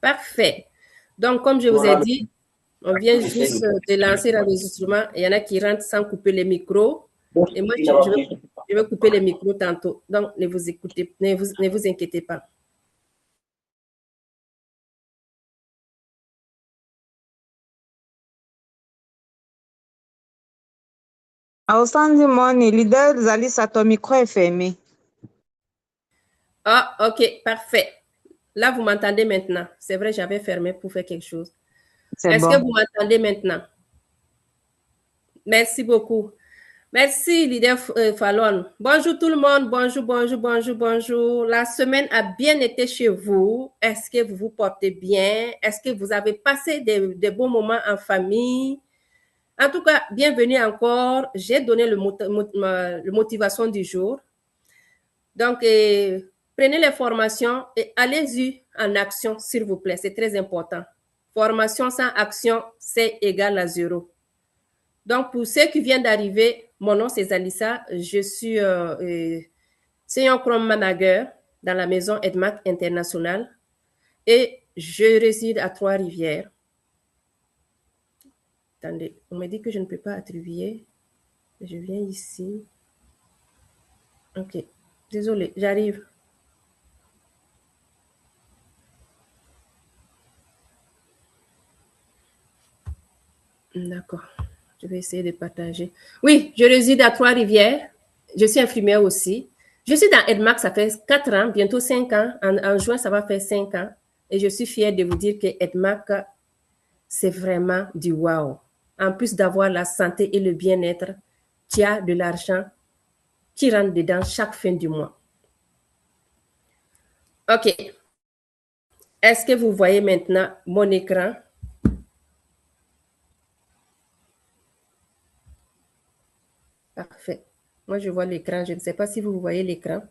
Parfait. Donc, comme je vous ai dit, on vient juste de lancer l'enregistrement. Il y en a qui rentrent sans couper les micros. Et moi, je vais couper les micros tantôt. Donc, ne vous écoutez, ne vous inquiétez pas. Ausanzi Moni, leader Zalisa, ton micro est fermé. Ah, ok, parfait. Là, vous m'entendez maintenant. C'est vrai, j'avais fermé pour faire quelque chose. Est-ce que vous m'entendez maintenant? Merci beaucoup. Merci, leader Fallon. Bonjour tout le monde. Bonjour, bonjour, bonjour, bonjour. La semaine a bien été chez vous. Est-ce que vous vous portez bien? Est-ce que vous avez passé des bons moments en famille? En tout cas, bienvenue encore. J'ai donné le motivation du jour. Donc, prenez les formations et allez-y en action, s'il vous plaît. C'est très important. Formation sans action, c'est égal à 0. Donc, pour ceux qui viennent d'arriver, mon nom c'est Zalisa. Je suis Senior Chrome Manager dans la maison EDMAC International et je réside à Trois-Rivières. Attendez, on me dit que je ne peux pas attribuer. Je viens ici. Ok, désolé, j'arrive. D'accord, je vais essayer de partager. Oui, je réside à Trois-Rivières. Je suis infirmière aussi. Je suis dans EDMAC, ça fait 4 ans, bientôt 5 ans. En juin, ça va faire 5 ans. Et je suis fière de vous dire que EDMAC, c'est vraiment du wow. En plus d'avoir la santé et le bien-être, tu as de l'argent qui rentre dedans chaque fin du mois. OK. Est-ce que vous voyez maintenant mon écran? Parfait. Moi, je vois l'écran. Je ne sais pas si vous voyez l'écran.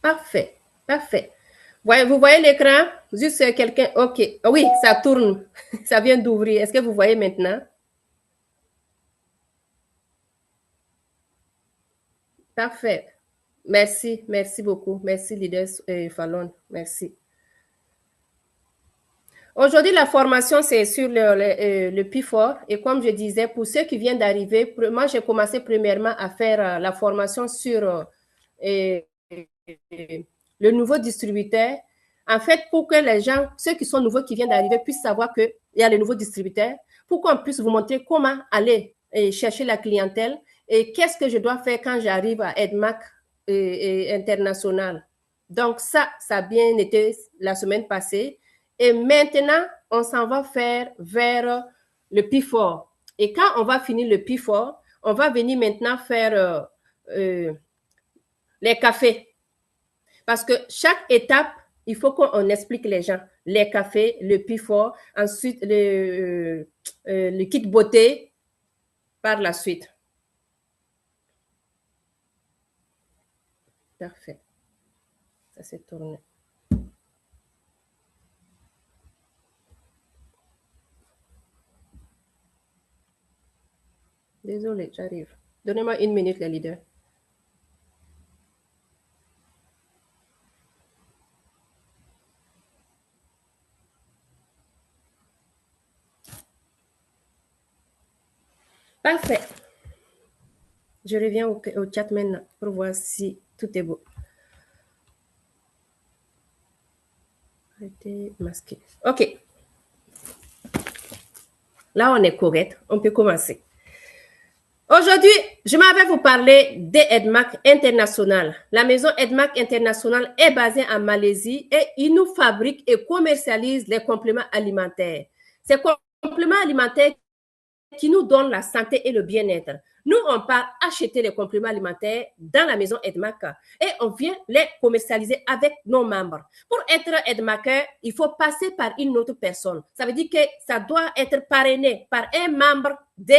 Parfait. Parfait. Vous voyez l'écran? Juste quelqu'un. OK. Oui, ça tourne. Ça vient d'ouvrir. Est-ce que vous voyez maintenant? Parfait. Merci. Merci beaucoup. Merci, leader Fallon. Merci. Aujourd'hui, la formation, c'est sur le PIFOR. Et comme je disais, pour ceux qui viennent d'arriver, moi, j'ai commencé premièrement à faire la formation sur le nouveau distributeur. En fait, pour que les gens, ceux qui sont nouveaux, qui viennent d'arriver, puissent savoir qu'il y a le nouveau distributeur, pour qu'on puisse vous montrer comment aller chercher la clientèle et qu'est-ce que je dois faire quand j'arrive à EDMAC International. Donc, ça a bien été la semaine passée. Et maintenant, on s'en va faire vers le PIFOR. Et quand on va finir le PIFOR, on va venir maintenant faire les cafés. Parce que chaque étape, il faut qu'on explique les gens. Les cafés, le PIFOR, ensuite le kit beauté par la suite. Parfait. Ça s'est tourné. Désolée, j'arrive. Donnez-moi une minute, les leaders. Parfait. Je reviens au chat maintenant pour voir si tout est beau. Arrêtez masqué. OK. Là, on est correct. On peut commencer. Aujourd'hui, je m'en vais vous parler d'EDMAC International. La maison EDMAC International est basée en Malaisie et il nous fabrique et commercialise les compléments alimentaires. Ces compléments alimentaires qui nous donnent la santé et le bien-être. Nous, on part acheter les compléments alimentaires dans la maison EDMAC et on vient les commercialiser avec nos membres. Pour être EDMACer, il faut passer par une autre personne. Ça veut dire que ça doit être parrainé par un membre de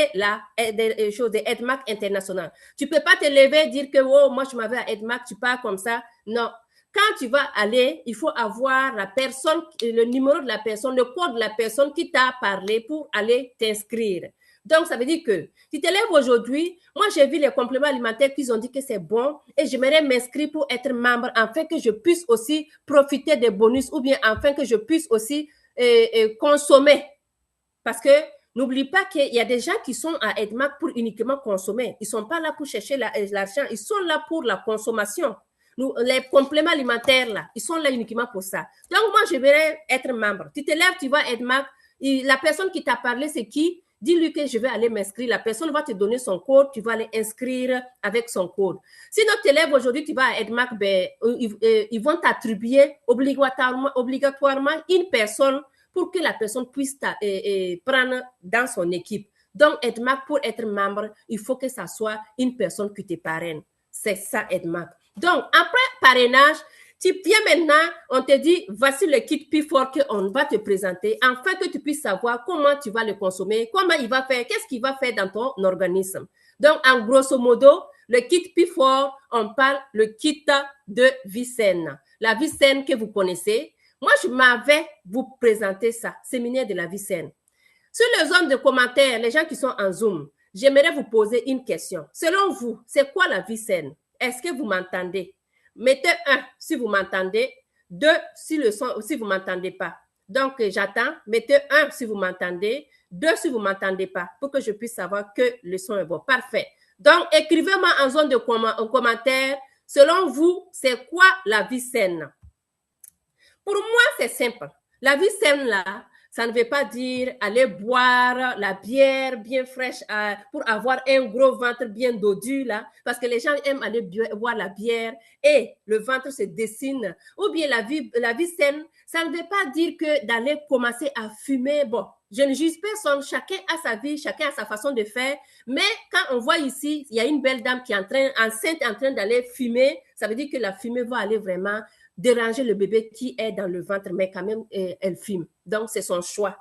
EDMAC International. Tu ne peux pas te lever et dire que oh, moi, je m'avais à EDMAC, tu pars comme ça. Non. quand tu vas aller, il faut avoir la personne, le numéro de la personne, le code de la personne qui t'a parlé pour aller t'inscrire. Donc, ça veut dire que tu te lèves aujourd'hui, moi j'ai vu les compléments alimentaires qu'ils ont dit que c'est bon et j'aimerais m'inscrire pour être membre afin que je puisse aussi profiter des bonus ou bien afin que je puisse aussi consommer. Parce que n'oublie pas qu'il y a des gens qui sont à EDMAC pour uniquement consommer. Ils ne sont pas là pour chercher l'argent, ils sont là pour la consommation. Les compléments alimentaires, là, ils sont là uniquement pour ça. Donc, moi, je vais être membre. Tu te lèves, tu vas à EDMAC. La personne qui t'a parlé, c'est qui? Dis-lui que je vais aller m'inscrire. La personne va te donner son code. Tu vas aller inscrire avec son code. Sinon, tu te lèves aujourd'hui, tu vas à EDMAC, ben, ils vont t'attribuer obligatoirement une personne pour que la personne puisse prendre dans son équipe. Donc, EDMAC, pour être membre, il faut que ça soit une personne qui te parraine. C'est ça, EDMAC. Donc, après parrainage, tu viens maintenant, on te dit, voici le kit P4 qu'on va te présenter, afin que tu puisses savoir comment tu vas le consommer, comment il va faire, qu'est-ce qu'il va faire dans ton organisme. Donc, en grosso modo, le kit P4, on parle le kit de vie saine. La vie saine que vous connaissez, moi, je m'avais vous présenter ça, séminaire de la vie saine. Sur les zones de commentaires, les gens qui sont en Zoom, j'aimerais vous poser une question. Selon vous, c'est quoi la vie saine? Est-ce que vous m'entendez? Mettez 1 si vous m'entendez, 2 si vous ne m'entendez pas. Donc, j'attends. Mettez 1 si vous m'entendez, 2 si vous ne m'entendez pas, pour que je puisse savoir que le son est bon. Parfait. Donc, écrivez-moi en zone de commentaire, selon vous, c'est quoi la vie saine? Pour moi, c'est simple. La vie saine, là, ça ne veut pas dire aller boire la bière bien fraîche pour avoir un gros ventre bien dodu, là, parce que les gens aiment aller boire la bière et le ventre se dessine. Ou bien la vie saine, ça ne veut pas dire que d'aller commencer à fumer. Bon, je ne juge personne, chacun a sa vie, chacun a sa façon de faire. Mais quand on voit ici, il y a une belle dame qui est enceinte en train d'aller fumer, ça veut dire que la fumée va aller vraiment déranger le bébé qui est dans le ventre, mais quand même, elle fume. Donc, c'est son choix.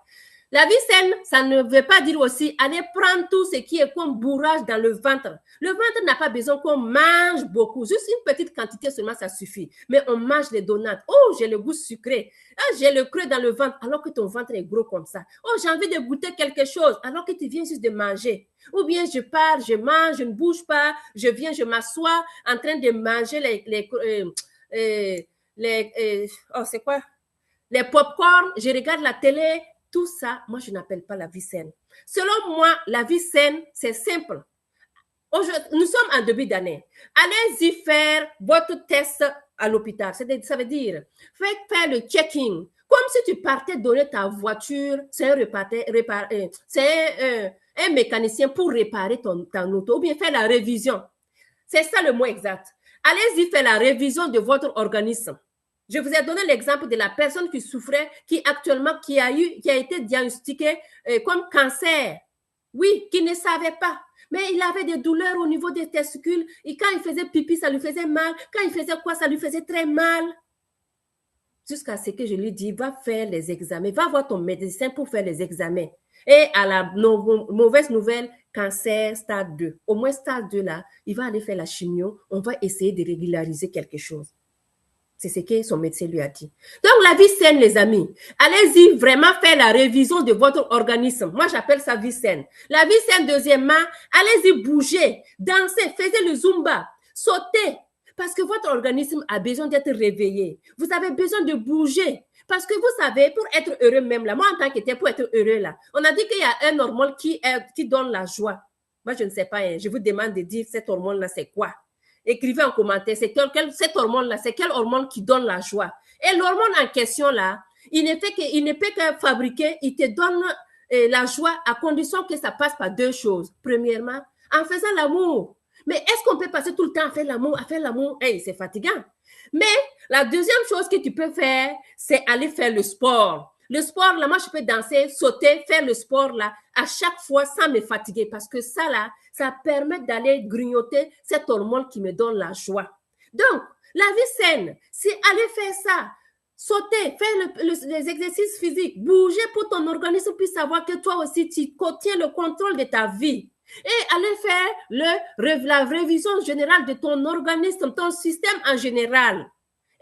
La vie saine, ça ne veut pas dire aussi aller prendre tout ce qui est comme bourrage dans le ventre. Le ventre n'a pas besoin qu'on mange beaucoup. Juste une petite quantité seulement, ça suffit. Mais on mange les donuts. Oh, j'ai le goût sucré. Ah, j'ai le creux dans le ventre, alors que ton ventre est gros comme ça. Oh, j'ai envie de goûter quelque chose, alors que tu viens juste de manger. Ou bien je pars, je mange, je ne bouge pas, je viens, je m'assois en train de manger c'est quoi? Les pop-corn, je regarde la télé, tout ça, moi, je n'appelle pas la vie saine. Selon moi, la vie saine, c'est simple. Nous sommes en début d'année. Allez-y faire votre test à l'hôpital. Ça veut dire, faites faire le checking. Comme si tu partais donner ta voiture, c'est un mécanicien pour réparer ton auto ou bien faire la révision. C'est ça le mot exact. Allez-y faire la révision de votre organisme. Je vous ai donné l'exemple de la personne qui souffrait, qui a été diagnostiquée comme cancer. Oui, qui ne savait pas. Mais il avait des douleurs au niveau des testicules. Et quand il faisait pipi, ça lui faisait mal. Quand il faisait quoi, ça lui faisait très mal. Jusqu'à ce que je lui dis, va faire les examens. Va voir ton médecin pour faire les examens. Et à la mauvaise nouvelle, cancer stade 2. Au moins stade 2 là, il va aller faire la chimio. On va essayer de régulariser quelque chose. C'est ce que son médecin lui a dit. Donc, la vie saine, les amis. Allez-y vraiment faire la révision de votre organisme. Moi, j'appelle ça vie saine. La vie saine, deuxièmement, allez-y bouger, danser, faites le zumba, sautez. Parce que votre organisme a besoin d'être réveillé. Vous avez besoin de bouger. Parce que vous savez, pour être heureux même là, moi en tant qu'était pour être heureux là, on a dit qu'il y a un hormone qui donne la joie. Moi, je ne sais pas, hein, je vous demande de dire cette hormone-là, c'est quoi? Écrivez en commentaire, cette hormone-là, c'est quelle hormone qui donne la joie? Et l'hormone en question-là, il ne peut que fabriquer, il te donne la joie à condition que ça passe par deux choses. Premièrement, en faisant l'amour. Mais est-ce qu'on peut passer tout le temps à faire l'amour? Hey, c'est fatigant. Mais la deuxième chose que tu peux faire, c'est aller faire le sport. Le sport, là, moi, je peux danser, sauter, faire le sport, là, à chaque fois sans me fatiguer. Parce que ça, là, ça permet d'aller grignoter cette hormone qui me donne la joie. Donc, la vie saine, c'est aller faire ça. Sauter, faire les exercices physiques, bouger pour ton organisme puisse savoir que toi aussi, tu tiens le contrôle de ta vie. Et aller faire la révision générale de ton organisme, ton système en général.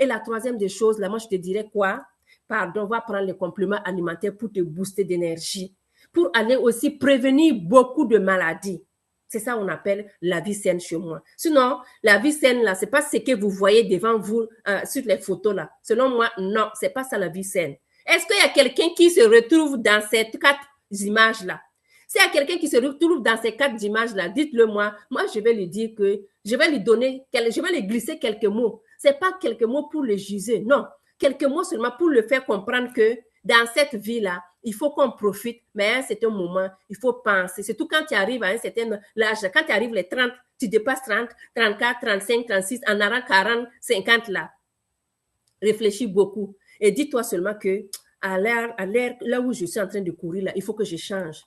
Et la troisième des choses, là, moi, je te dirais quoi? Pardon, va prendre les compléments alimentaires pour te booster d'énergie, pour aller aussi prévenir beaucoup de maladies. C'est ça qu'on appelle la vie saine chez moi. Sinon, la vie saine, là, c'est pas ce que vous voyez devant vous sur les photos, là. Selon moi, non, c'est pas ça la vie saine. Est-ce qu'il y a quelqu'un qui se retrouve dans ces 4 images-là? S'il y a quelqu'un qui se retrouve dans ces 4 images-là, dites-le moi. Moi, je vais lui dire que je vais lui donner, je vais lui glisser quelques mots. C'est pas quelques mots pour le juger, non. Quelques mots seulement pour le faire comprendre que dans cette vie-là, il faut qu'on profite, mais à un certain moment, il faut penser. Surtout quand tu arrives à un certain âge, quand tu arrives les 30, tu dépasses 30, 34, 35, 36, en allant 40, 50 là. Réfléchis beaucoup et dis-toi seulement que à l'air, là où je suis en train de courir, là, il faut que je change.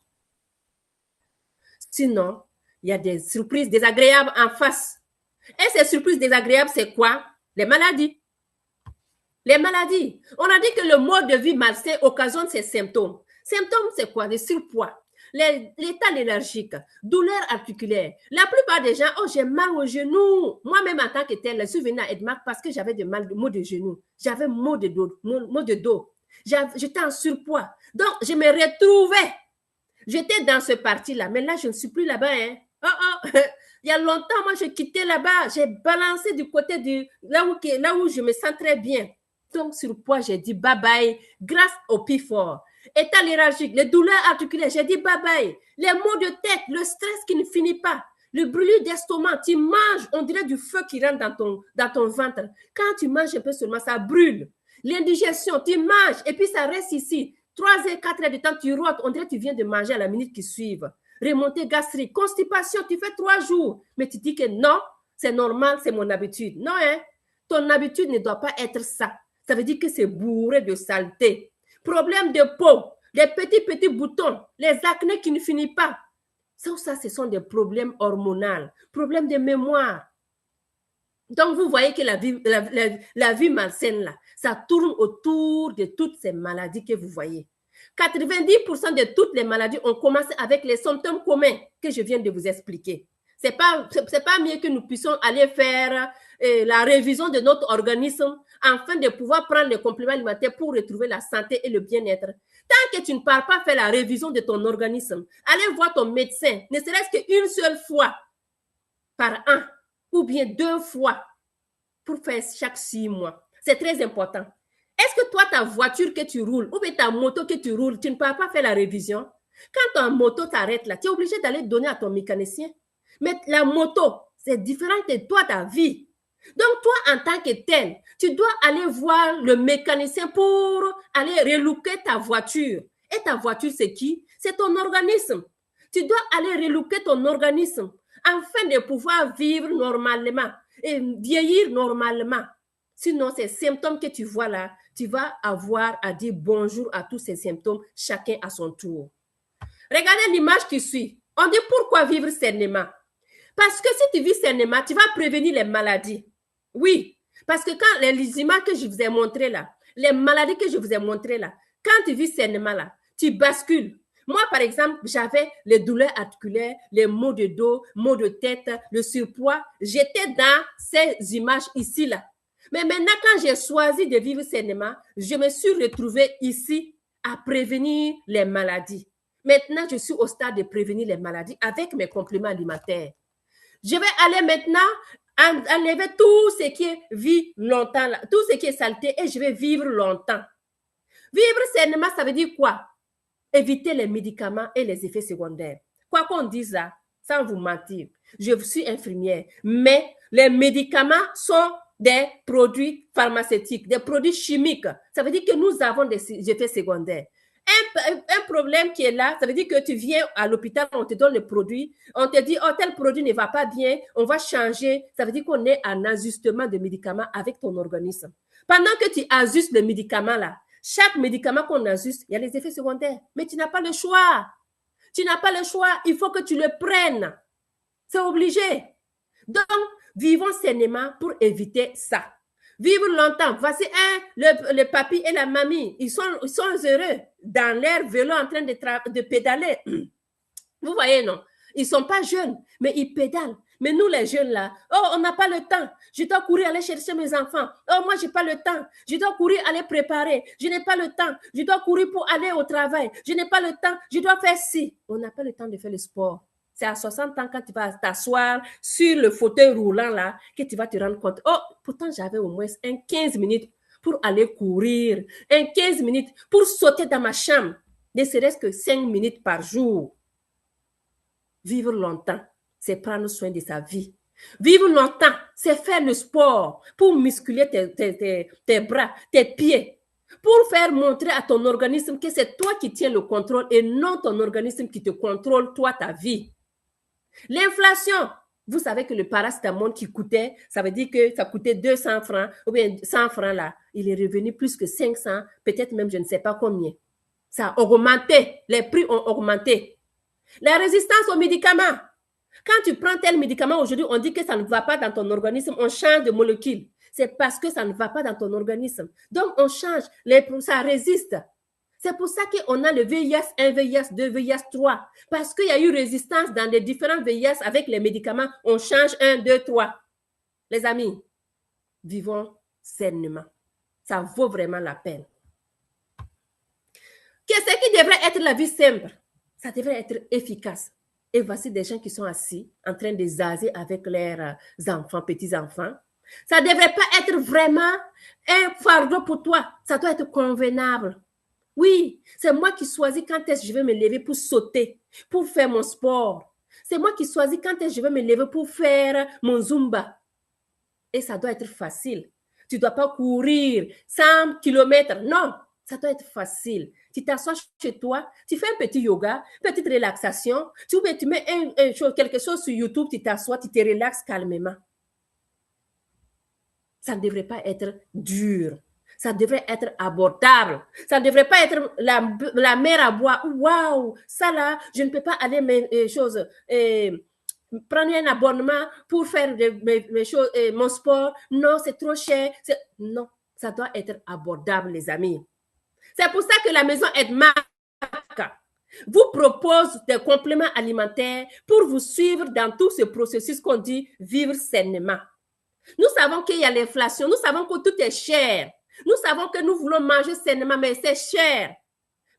Sinon, il y a des surprises désagréables en face. Et ces surprises désagréables, c'est quoi? Les maladies. Les maladies. On a dit que le mode de vie malsain occasionne ces symptômes. Symptômes, c'est quoi? Le surpoids, l'état énergique, douleurs articulaires. La plupart des gens, oh, j'ai mal au genou. Moi-même, en tant que tel, je suis venue à Edmark parce que j'avais maux de genou. J'avais maux de dos. J'étais en surpoids. Donc, je me retrouvais. J'étais dans ce parti-là, mais là, je ne suis plus là-bas. Hein. Il y a longtemps, moi, j'ai quitté là-bas. J'ai balancé du côté de là où je me sens très bien. Donc, surpoids, j'ai dit bye-bye grâce au P4. État hiérarchique, les douleurs articulaires, j'ai dit bye-bye. Les maux de tête, le stress qui ne finit pas, le brûlure d'estomac, tu manges, on dirait du feu qui rentre dans ton ventre. Quand tu manges un peu seulement, ça brûle. L'indigestion, tu manges et puis ça reste ici. 3 heures, 4 heures de temps, tu rôtes, on dirait que tu viens de manger à la minute qui suit. Remontée gastrique, constipation, tu fais 3 jours. Mais tu dis que non, c'est normal, c'est mon habitude. Non, hein? Ton habitude ne doit pas être ça. Ça veut dire que c'est bourré de saleté. Problème de peau, les petits boutons, les acnés qui ne finissent pas. Ça, ce sont des problèmes hormonaux, problèmes de mémoire. Donc, vous voyez que la vie malsaine, là, ça tourne autour de toutes ces maladies que vous voyez. 90% de toutes les maladies ont commencé avec les symptômes communs que je viens de vous expliquer. C'est pas mieux que nous puissions aller faire la révision de notre organisme afin de pouvoir prendre les compléments alimentaires pour retrouver la santé et le bien-être. Tant que tu ne pars pas faire la révision de ton organisme, allez voir ton médecin, ne serait-ce qu'une seule fois par an ou bien 2 fois pour faire chaque 6 mois. C'est très important. Est-ce que toi, ta voiture que tu roules ou bien ta moto que tu roules, tu ne pars pas faire la révision? Quand ta moto t'arrête là, tu es obligé d'aller donner à ton mécanicien. Mais la moto, c'est différent de toi, ta vie. Donc, toi, en tant que tel, tu dois aller voir le mécanicien pour aller relooker ta voiture. Et ta voiture, c'est qui? C'est ton organisme. Tu dois aller relooker ton organisme afin de pouvoir vivre normalement et vieillir normalement. Sinon, ces symptômes que tu vois là, tu vas avoir à dire bonjour à tous ces symptômes, chacun à son tour. Regardez l'image qui suit. On dit pourquoi vivre sainement? Parce que si tu vis sainement, tu vas prévenir les maladies. Oui, parce que quand les images que je vous ai montrées là, les maladies que je vous ai montrées là, quand tu vis sainement là, tu bascules. Moi, par exemple, j'avais les douleurs articulaires, les maux de dos, maux de tête, le surpoids. J'étais dans ces images ici là. Mais maintenant, quand j'ai choisi de vivre sainement, je me suis retrouvée ici à prévenir les maladies. Maintenant, je suis au stade de prévenir les maladies avec mes compléments alimentaires. Je vais aller maintenant enlever tout ce qui est vie longtemps, tout ce qui est saleté et je vais vivre longtemps. Vivre sainement, ça veut dire quoi? Éviter les médicaments et les effets secondaires. Quoi qu'on dise là, sans vous mentir, je suis infirmière, mais les médicaments sont des produits pharmaceutiques, des produits chimiques. Ça veut dire que nous avons des effets secondaires. Un problème qui est là, ça veut dire que tu viens à l'hôpital, on te donne le produit, on te dit, oh, tel produit ne va pas bien, on va changer. Ça veut dire qu'on est en ajustement de médicaments avec ton organisme. Pendant que tu ajustes le médicament là, chaque médicament qu'on ajuste, il y a les effets secondaires. Mais tu n'as pas le choix. Tu n'as pas le choix. Il faut que tu le prennes. C'est obligé. Donc, vivons sainement pour éviter ça. Vivre longtemps. Voici le papy et la mamie. Ils sont heureux dans leur vélo en train de pédaler. Vous voyez, non? Ils ne sont pas jeunes, mais ils pédalent. Mais nous, les jeunes là, oh, on n'a pas le temps. Je dois courir aller chercher mes enfants. Oh, moi, j'ai pas le temps. Je dois courir aller préparer. Je n'ai pas le temps. Je dois courir pour aller au travail. Je n'ai pas le temps. Je dois faire ci. On n'a pas le temps de faire le sport. C'est à 60 ans quand tu vas t'asseoir sur le fauteuil roulant là que tu vas te rendre compte. Oh, pourtant, j'avais au moins un 15 minutes pour aller courir. Un 15 minutes pour sauter dans ma chambre. Ne serait-ce que 5 minutes par jour. Vivre longtemps, c'est prendre soin de sa vie. Vivre longtemps, c'est faire le sport pour muscler tes bras, tes pieds, pour faire montrer à ton organisme que c'est toi qui tiens le contrôle et non ton organisme qui te contrôle, toi, ta vie. L'inflation, vous savez que le paracétamol qui coûtait, ça veut dire que ça coûtait 200 francs, ou bien 100 francs là, il est revenu plus que 500, peut-être même je ne sais pas combien. Ça a augmenté, les prix ont augmenté. La résistance aux médicaments. Quand tu prends tel médicament aujourd'hui, on dit que ça ne va pas dans ton organisme, on change de molécule. C'est parce que ça ne va pas dans ton organisme. Donc, on change, ça résiste. C'est pour ça qu'on a le VIH-1, VIH-2, VIH-3. Parce qu'il y a eu résistance dans les différents VIH avec les médicaments. On change 1, 2, 3. Les amis, vivons sainement. Ça vaut vraiment la peine. Qu'est-ce qui devrait être la vie simple? Ça devrait être efficace. Et voici des gens qui sont assis en train de zazer avec leurs enfants, petits-enfants. Ça ne devrait pas être vraiment un fardeau pour toi. Ça doit être convenable. Oui, c'est moi qui choisis quand est-ce que je vais me lever pour sauter, pour faire mon sport. C'est moi qui choisis quand est-ce que je vais me lever pour faire mon Zumba. Et ça doit être facile. Tu ne dois pas courir 100 km. Non, ça doit être facile. Tu t'assois chez toi, tu fais un petit yoga, petite relaxation. Tu mets quelque chose sur YouTube, tu t'assois, tu te relaxes calmement. Ça ne devrait pas être dur. Ça devrait être abordable. Ça ne devrait pas être la mer à boire. Waouh, ça là, je ne peux pas aller prendre un abonnement pour faire mes choses, mon sport. Non, c'est trop cher. Non, ça doit être abordable, les amis. C'est pour ça que la maison Edmark vous propose des compléments alimentaires pour vous suivre dans tout ce processus qu'on dit vivre sainement. Nous savons qu'il y a l'inflation, nous savons que tout est cher. Nous savons que nous voulons manger sainement, mais c'est cher.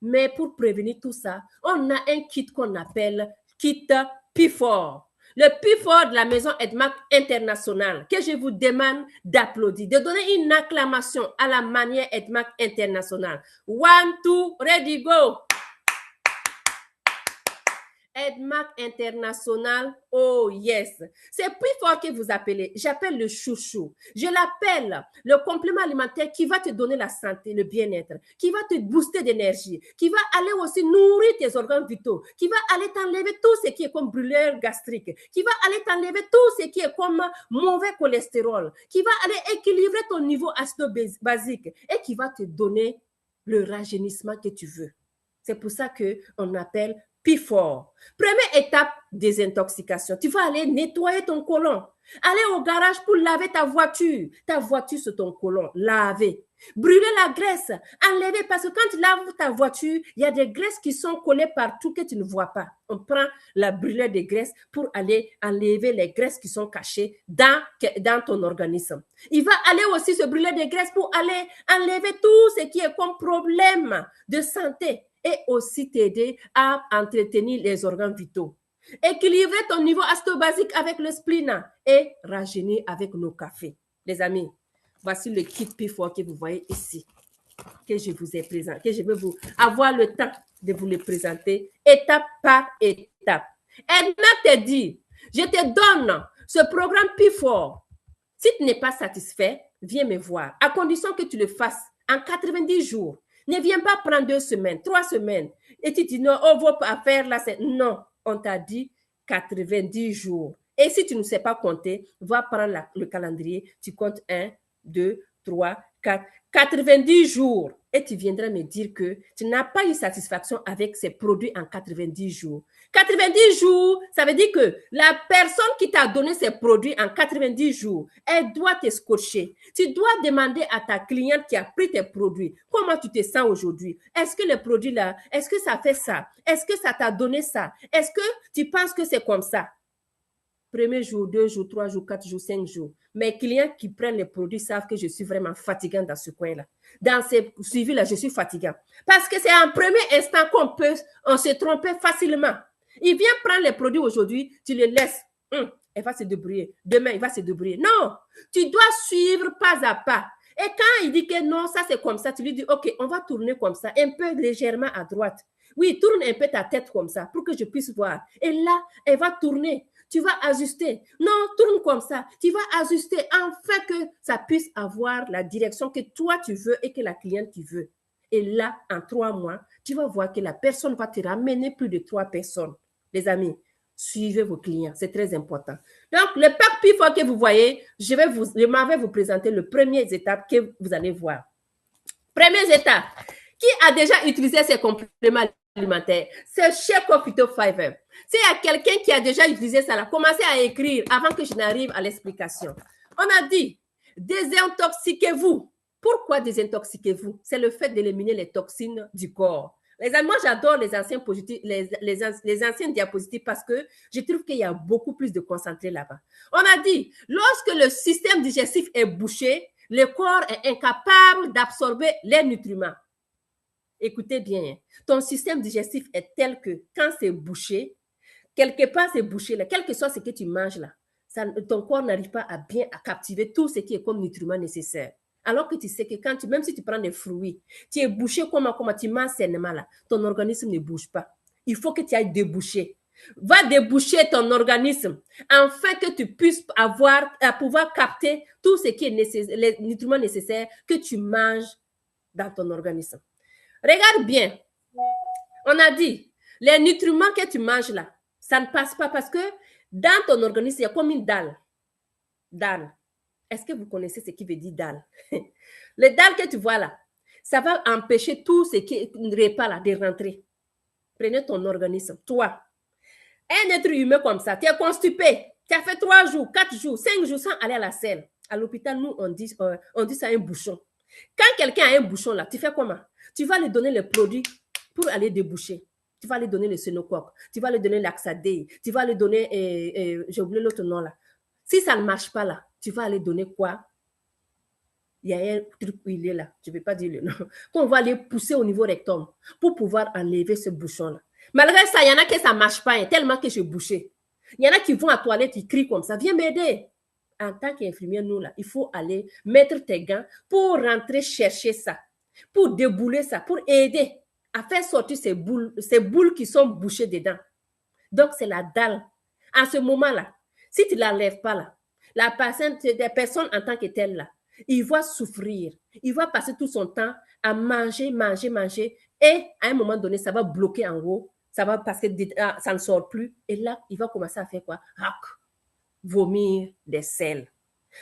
Mais pour prévenir tout ça, on a un kit qu'on appelle kit P4. Le P4 de la maison Edmark International, que je vous demande d'applaudir, de donner une acclamation à la manière Edmark International. 1, 2, ready, go! Edmark International, oh yes. C'est plus fort que vous appelez. J'appelle le chouchou. Je l'appelle le complément alimentaire qui va te donner la santé, le bien-être, qui va te booster d'énergie, qui va aller aussi nourrir tes organes vitaux, qui va aller t'enlever tout ce qui est comme brûlure gastrique, qui va aller t'enlever tout ce qui est comme mauvais cholestérol, qui va aller équilibrer ton niveau acido-basique et qui va te donner le rajeunissement que tu veux. C'est pour ça qu'on appelle P4. Première étape, désintoxication. Tu vas aller nettoyer ton côlon. Aller au garage pour laver ta voiture. Ta voiture sur ton côlon. Laver. Brûler la graisse. Enlever. Parce que quand tu laves ta voiture, il y a des graisses qui sont collées partout que tu ne vois pas. On prend la brûlure de graisse pour aller enlever les graisses qui sont cachées dans ton organisme. Il va aller aussi se brûler de graisse pour aller enlever tout ce qui est comme problème de santé. Et aussi t'aider à entretenir les organes vitaux. Équilibrer ton niveau acido-basique avec le spleen et rajeunir avec nos cafés. Les amis, voici le kit P4 que vous voyez ici, que je vous ai présenté, que je vais vous avoir le temps de vous le présenter étape par étape. Edmark te dit, je te donne ce programme P4. Si tu n'es pas satisfait, viens me voir, à condition que tu le fasses en 90 jours. Ne viens pas prendre 2 semaines, 3 semaines. Et tu dis non, on va pas faire là. Non, on t'a dit 90 jours. Et si tu ne sais pas compter, va prendre le calendrier. Tu comptes 1, 2, 3, 4, 90 jours. Et tu viendras me dire que tu n'as pas eu satisfaction avec ces produits en 90 jours. 90 jours, ça veut dire que la personne qui t'a donné ces produits en 90 jours, elle doit te scotcher. Tu dois demander à ta cliente qui a pris tes produits, comment tu te sens aujourd'hui? Est-ce que les produits là, est-ce que ça fait ça? Est-ce que ça t'a donné ça? Est-ce que tu penses que c'est comme ça? Premier jour, 2 jours, 3 jours, 4 jours, 5 jours. Mes clients qui prennent les produits savent que je suis vraiment fatigant dans ce coin-là. Dans ces suivis-là, je suis fatigant. Parce que c'est en premier instant on se tromper facilement. Il vient prendre les produits aujourd'hui, tu les laisses. Elle va se débrouiller. Demain, il va se débrouiller. Non, tu dois suivre pas à pas. Et quand il dit que non, ça c'est comme ça, tu lui dis, OK, on va tourner comme ça, un peu légèrement à droite. Oui, tourne un peu ta tête comme ça pour que je puisse voir. Et là, elle va tourner. Tu vas ajuster. Non, tourne comme ça. Tu vas ajuster afin que ça puisse avoir la direction que toi tu veux et que la cliente tu veux. Et là, en 3 mois, tu vas voir que la personne va te ramener plus de 3 personnes. Les amis, suivez vos clients, c'est très important. Donc, le pack P4 que vous voyez, je vais vous présenter les premières étapes que vous allez voir. Première étape, qui a déjà utilisé ces compléments alimentaires? C'est Shake Phyto Fiber. S'il y a quelqu'un qui a déjà utilisé ça, là, commencez à écrire avant que je n'arrive à l'explication. On a dit, désintoxiquez-vous. Pourquoi désintoxiquez-vous? C'est le fait d'éliminer les toxines du corps. Les amis, moi, j'adore les anciens diapositives parce que je trouve qu'il y a beaucoup plus de concentré là-bas. On a dit, lorsque le système digestif est bouché, le corps est incapable d'absorber les nutriments. Écoutez bien, ton système digestif est tel que quand c'est bouché, quelque part c'est bouché là, quel que soit ce que tu manges là, ton corps n'arrive pas à bien captiver tout ce qui est comme nutriments nécessaires. Alors que tu sais que même si tu prends des fruits, tu es bouché comment tu manges sainement là, ton organisme ne bouge pas. Il faut que tu ailles déboucher. Va déboucher ton organisme afin que tu puisses pouvoir capter tout ce qui est les nutriments nécessaires que tu manges dans ton organisme. Regarde bien. On a dit, les nutriments que tu manges là, ça ne passe pas parce que dans ton organisme, il y a comme une dalle. Dalle. Est-ce que vous connaissez ce qui veut dire dalle? Les dalles que tu vois là, ça va empêcher tout ce qui est repas là de rentrer. Prenez ton organisme, toi. Un être humain comme ça, tu es constipé, tu as fait 3 jours, 4 jours, 5 jours sans aller à la selle. À l'hôpital, nous, on dit ça un bouchon. Quand quelqu'un a un bouchon là, tu fais comment? Tu vas lui donner les produits pour aller déboucher. Tu vas lui donner le Sénocoque, tu vas lui donner l'Axadé, tu vas lui donner, j'ai oublié l'autre nom là. Si ça ne marche pas là, tu vas aller donner quoi? Il y a un truc huilé là, je ne vais pas dire le nom, qu'on va aller pousser au niveau rectum pour pouvoir enlever ce bouchon là. Malgré ça, il y en a qui ça ne marche pas, tellement que je suis bouchée. Il y en a qui vont à la toilette, ils crient comme ça, viens m'aider. En tant qu'infirmière, nous là, il faut aller mettre tes gants pour rentrer chercher ça, pour débouler ça, pour aider à faire sortir ces boules qui sont bouchées dedans. Donc, c'est la dalle. À ce moment-là, si tu ne l'enlèves pas là, la personne en tant que telle là, il va souffrir. Il va passer tout son temps à manger. Et à un moment donné, ça va bloquer en haut. Ça va passer, ça ne sort plus. Et là, il va commencer à faire quoi? Vomir des selles.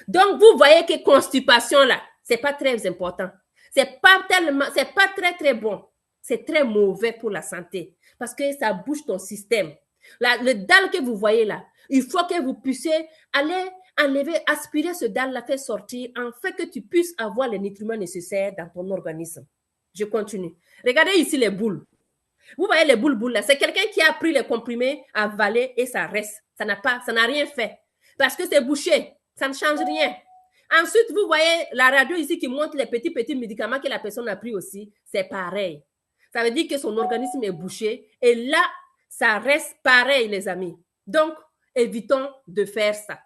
Donc, vous voyez que constipation là, c'est pas très important. C'est pas très bon. C'est très mauvais pour la santé parce que ça bouge ton système. Le dalle que vous voyez là, il faut que vous puissiez aller aspirer ce dalle-là, faire sortir, afin que tu puisses avoir les nutriments nécessaires dans ton organisme. Je continue. Regardez ici les boules. Vous voyez les boules là, c'est quelqu'un qui a pris les comprimés, avalé et ça reste. Ça n'a rien fait. Parce que c'est bouché. Ça ne change rien. Ensuite, vous voyez la radio ici qui montre les petits médicaments que la personne a pris aussi. C'est pareil. Ça veut dire que son organisme est bouché. Et là, ça reste pareil, les amis. Donc, évitons de faire ça.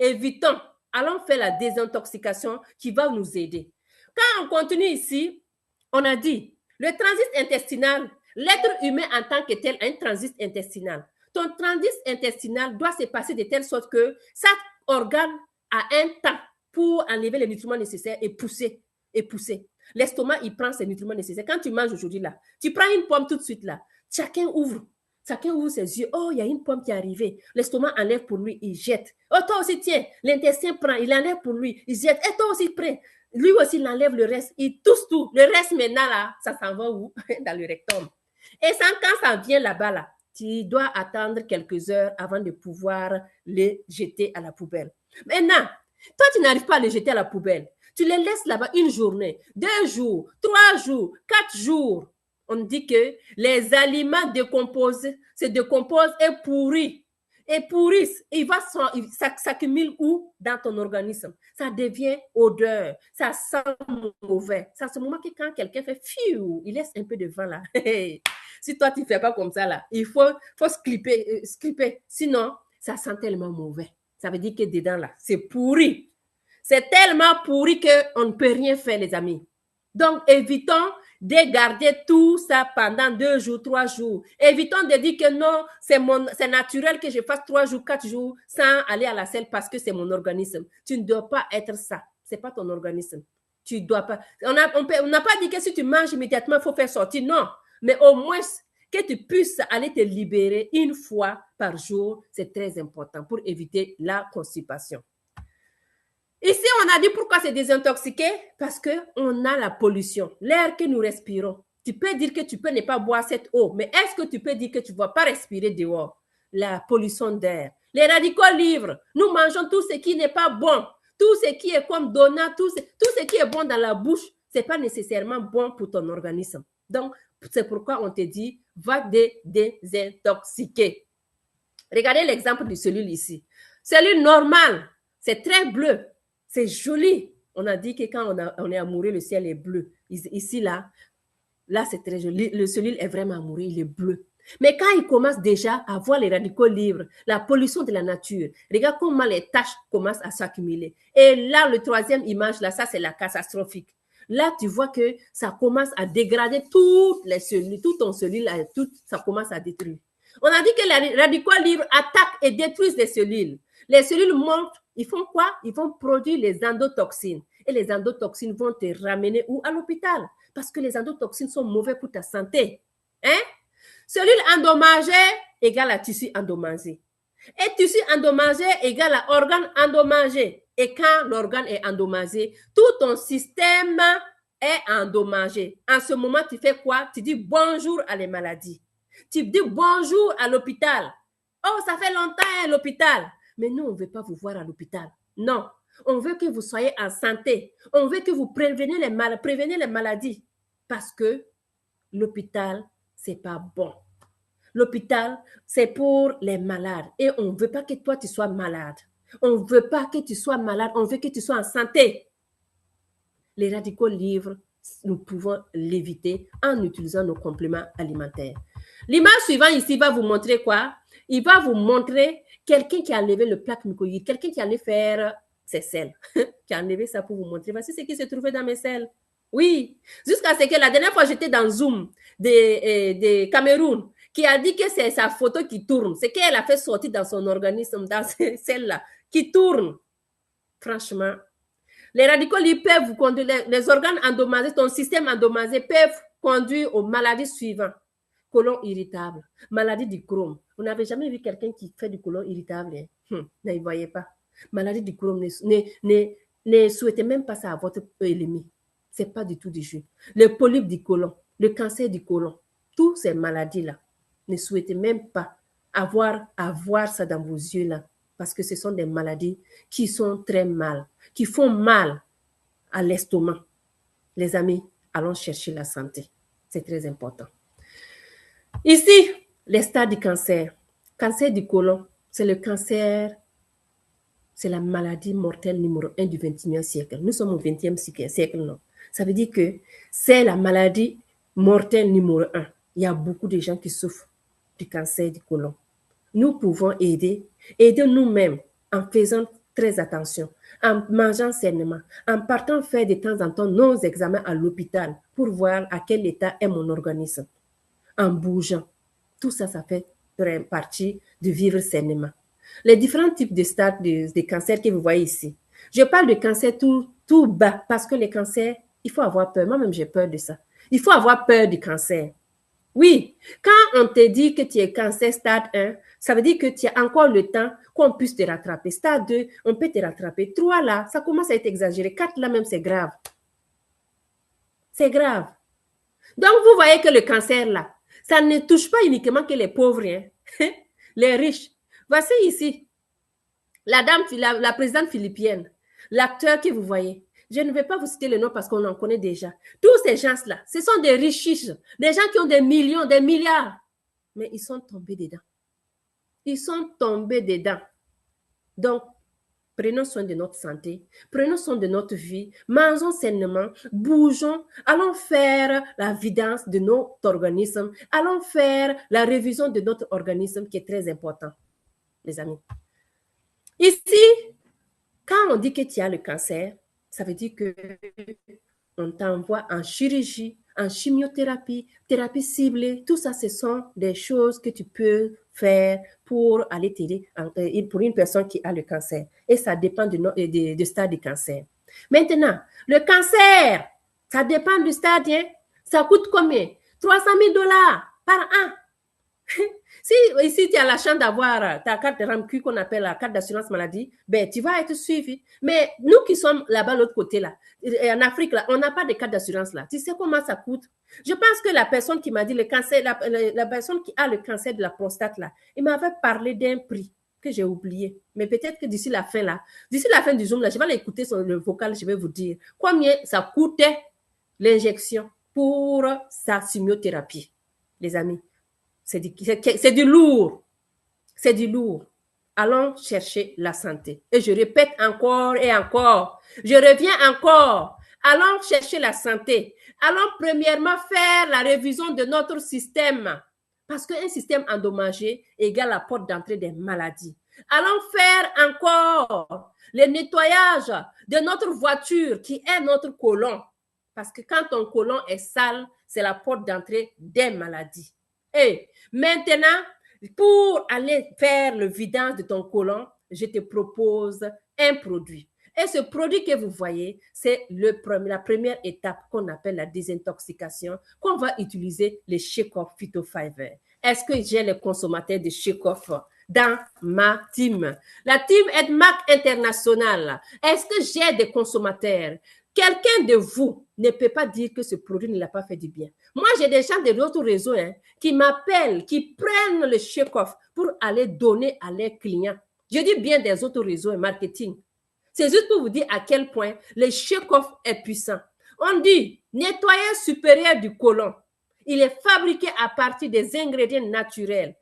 Évitons. Allons faire la désintoxication qui va nous aider. Quand on continue ici, on a dit, le transit intestinal, l'être humain en tant que tel a un transit intestinal. Ton transit intestinal doit se passer de telle sorte que cet organe a un temps pour enlever les nutriments nécessaires et pousser. L'estomac, il prend ses nutriments nécessaires. Quand tu manges aujourd'hui là, tu prends une pomme tout de suite là, chacun ouvre ses yeux. Oh, il y a une pomme qui est arrivée. L'estomac enlève pour lui, il jette. Oh, toi aussi, tiens, l'intestin prend, il enlève pour lui, il jette. Et toi aussi, prends. Lui aussi, il enlève le reste, il tousse tout. Le reste, maintenant, là, ça s'en va où? Dans le rectum. Et ça, quand ça vient là-bas, là, tu dois attendre quelques heures avant de pouvoir les jeter à la poubelle. Maintenant, toi, tu n'arrives pas à les jeter à la poubelle. Tu les laisses là-bas une journée, 2 jours, 3 jours, 4 jours. On dit que les aliments se décomposent et pourris. et pourrissent. Il ça s'accumule où? Dans ton organisme. Ça devient odeur, ça sent mauvais. C'est à ce moment que quand quelqu'un fait fiou, il laisse un peu de vent là. Si toi, tu ne fais pas comme ça là, il faut scliper. Sinon, ça sent tellement mauvais. Ça veut dire que dedans là, c'est pourri. C'est tellement pourri qu'on ne peut rien faire, les amis. Donc, évitons de garder tout ça pendant 2 jours, 3 jours. Évitons de dire que non, c'est naturel que je fasse 3 jours, 4 jours sans aller à la selle parce que c'est mon organisme. Tu ne dois pas être ça. Ce n'est pas ton organisme. Tu dois pas. On n'a pas dit que si tu manges immédiatement, il faut faire sortir. Non. Mais au moins, que tu puisses aller te libérer une fois par jour, c'est très important pour éviter la constipation. Ici, on a dit pourquoi c'est désintoxiqué, parce qu'on a la pollution, l'air que nous respirons. Tu peux dire que tu peux ne pas boire cette eau, mais est-ce que tu peux dire que tu ne vas pas respirer dehors? La pollution d'air. Les radicaux libres, nous mangeons tout ce qui n'est pas bon, tout ce qui est comme donat, tout ce qui est bon dans la bouche, ce n'est pas nécessairement bon pour ton organisme. Donc, c'est pourquoi on te dit, va te désintoxiquer. Regardez l'exemple du cellule ici. Cellule normale, c'est très bleu. C'est joli. On a dit que quand on est amoureux, le ciel est bleu. Ici, là c'est très joli. Le cellule est vraiment amoureux, il est bleu. Mais quand il commence déjà à voir les radicaux libres, la pollution de la nature, regarde comment les taches commencent à s'accumuler. Et là, le troisième image, là, ça, c'est la catastrophique. Là, tu vois que ça commence à dégrader toutes les cellules, tout ton cellule, ça commence à détruire. On a dit que les radicaux libres attaquent et détruisent les cellules. Les cellules montent, ils font quoi? Ils vont produire les endotoxines. Et les endotoxines vont te ramener où? À l'hôpital. Parce que les endotoxines sont mauvais pour ta santé. Hein? Cellules endommagées égale à tissu endommagé. Et tissu endommagé égale à organe endommagé. Et quand l'organe est endommagé, tout ton système est endommagé. En ce moment, tu fais quoi? Tu dis bonjour à les maladies. Tu dis bonjour à l'hôpital. Oh, ça fait longtemps à l'hôpital. Mais nous, on ne veut pas vous voir à l'hôpital. Non, on veut que vous soyez en santé. On veut que vous prévenez les maladies. Parce que l'hôpital, ce n'est pas bon. L'hôpital, c'est pour les malades. Et on ne veut pas que toi, tu sois malade. On ne veut pas que tu sois malade. On veut que tu sois en santé. Les radicaux libres, nous pouvons l'éviter en utilisant nos compléments alimentaires. L'image suivante ici va vous montrer quoi? Il va vous montrer quelqu'un qui a enlevé le plaque mucoïde, quelqu'un qui allait faire ses selles, qui a enlevé ça pour vous montrer. Voici ce qui se trouvait dans mes selles. Oui, jusqu'à ce que la dernière fois, j'étais dans Zoom de Cameroun, qui a dit que c'est sa photo qui tourne. C'est qu'elle a fait sortir dans son organisme, dans celle-là, qui tourne. Franchement, les radicaux libres peuvent vous conduire, les organes endommagés, ton système endommagé peuvent conduire aux maladies suivantes. Côlon irritable, maladie du Crohn. Vous n'avez jamais vu quelqu'un qui fait du côlon irritable? Ne y voyez pas. Maladie du Crohn, ne souhaitez même pas ça à votre ennemi. Ce n'est pas du tout du jeu. Le polype du côlon, le cancer du côlon, toutes ces maladies-là, ne souhaitez même pas avoir ça dans vos yeux-là, parce que ce sont des maladies qui sont très mal, qui font mal à l'estomac. Les amis, allons chercher la santé. C'est très important. Ici, les stades du cancer. Cancer du côlon, c'est le cancer, c'est la maladie mortelle numéro 1 du 21e siècle. Nous sommes au 20e siècle, non? Ça veut dire que c'est la maladie mortelle numéro 1. Il y a beaucoup de gens qui souffrent du cancer du côlon. Nous pouvons aider nous-mêmes en faisant très attention, en mangeant sainement, en partant faire de temps en temps nos examens à l'hôpital pour voir à quel état est mon organisme. En bougeant. Tout ça, ça fait partie de vivre sainement. Les différents types de stades de cancer que vous voyez ici. Je parle de cancer tout bas parce que les cancers, il faut avoir peur. Moi-même, j'ai peur de ça. Il faut avoir peur du cancer. Oui, quand on te dit que tu es cancer stade 1, ça veut dire que tu as encore le temps qu'on puisse te rattraper. Stade 2, on peut te rattraper. 3 là, ça commence à être exagéré. 4 là même, c'est grave. C'est grave. Donc, vous voyez que le cancer là, ça ne touche pas uniquement que les pauvres, hein? Les riches. Voici ici, la présidente philippienne, l'acteur que vous voyez. Je ne vais pas vous citer le nom parce qu'on en connaît déjà. Tous ces gens-là, ce sont des riches, des gens qui ont des millions, des milliards. Mais ils sont tombés dedans. ils sont tombés dedans. Donc, prenons soin de notre santé, prenons soin de notre vie, mangeons sainement, bougeons, allons faire la vidange de notre organisme, allons faire la révision de notre organisme qui est très important, les amis. Ici, quand on dit que tu as le cancer, ça veut dire que on t'envoie en chirurgie, en chimiothérapie, thérapie ciblée. Tout ça, ce sont des choses que tu peux faire pour aller t'aider pour une personne qui a le cancer. Et ça dépend du stade du cancer. Maintenant, le cancer, ça dépend du stade. Hein? Ça coûte combien? 300 000 $ par an. Si ici tu as la chance d'avoir ta carte de RAMQ qu'on appelle la carte d'assurance maladie, ben tu vas être suivi. Mais nous qui sommes là-bas, l'autre côté là, en Afrique là, on n'a pas de carte d'assurance là. Tu sais comment ça coûte? Je pense que la personne qui m'a dit le cancer, la personne qui a le cancer de la prostate là, il m'avait parlé d'un prix que j'ai oublié. Mais peut-être que d'ici la fin du Zoom là, je vais l'écouter sur le vocal, je vais vous dire combien ça coûtait l'injection pour sa chimiothérapie, les amis. C'est du lourd. C'est du lourd. Allons chercher la santé. Et je répète encore et encore. Je reviens encore. Allons chercher la santé. Allons premièrement faire la révision de notre système. Parce qu'un système endommagé égale la porte d'entrée des maladies. Allons faire encore le nettoyage de notre voiture qui est notre côlon. Parce que quand ton côlon est sale, c'est la porte d'entrée des maladies. Et maintenant, pour aller faire le vidange de ton côlon, je te propose un produit. Et ce produit que vous voyez, c'est la première étape qu'on appelle la désintoxication, qu'on va utiliser le Shake-Off Phyto-Fiber. Est-ce que j'ai les consommateurs de Shake-Off dans ma team? La team EDMAC International, est-ce que j'ai des consommateurs? Quelqu'un de vous ne peut pas dire que ce produit ne l'a pas fait du bien. Moi, j'ai des gens de l'autre réseau qui m'appellent, qui prennent le Shake-Off pour aller donner à leurs clients. Je dis bien des autres réseaux et marketing. C'est juste pour vous dire à quel point le Shake-Off est puissant. On dit nettoyage supérieur du côlon. Il est fabriqué à partir des ingrédients naturels.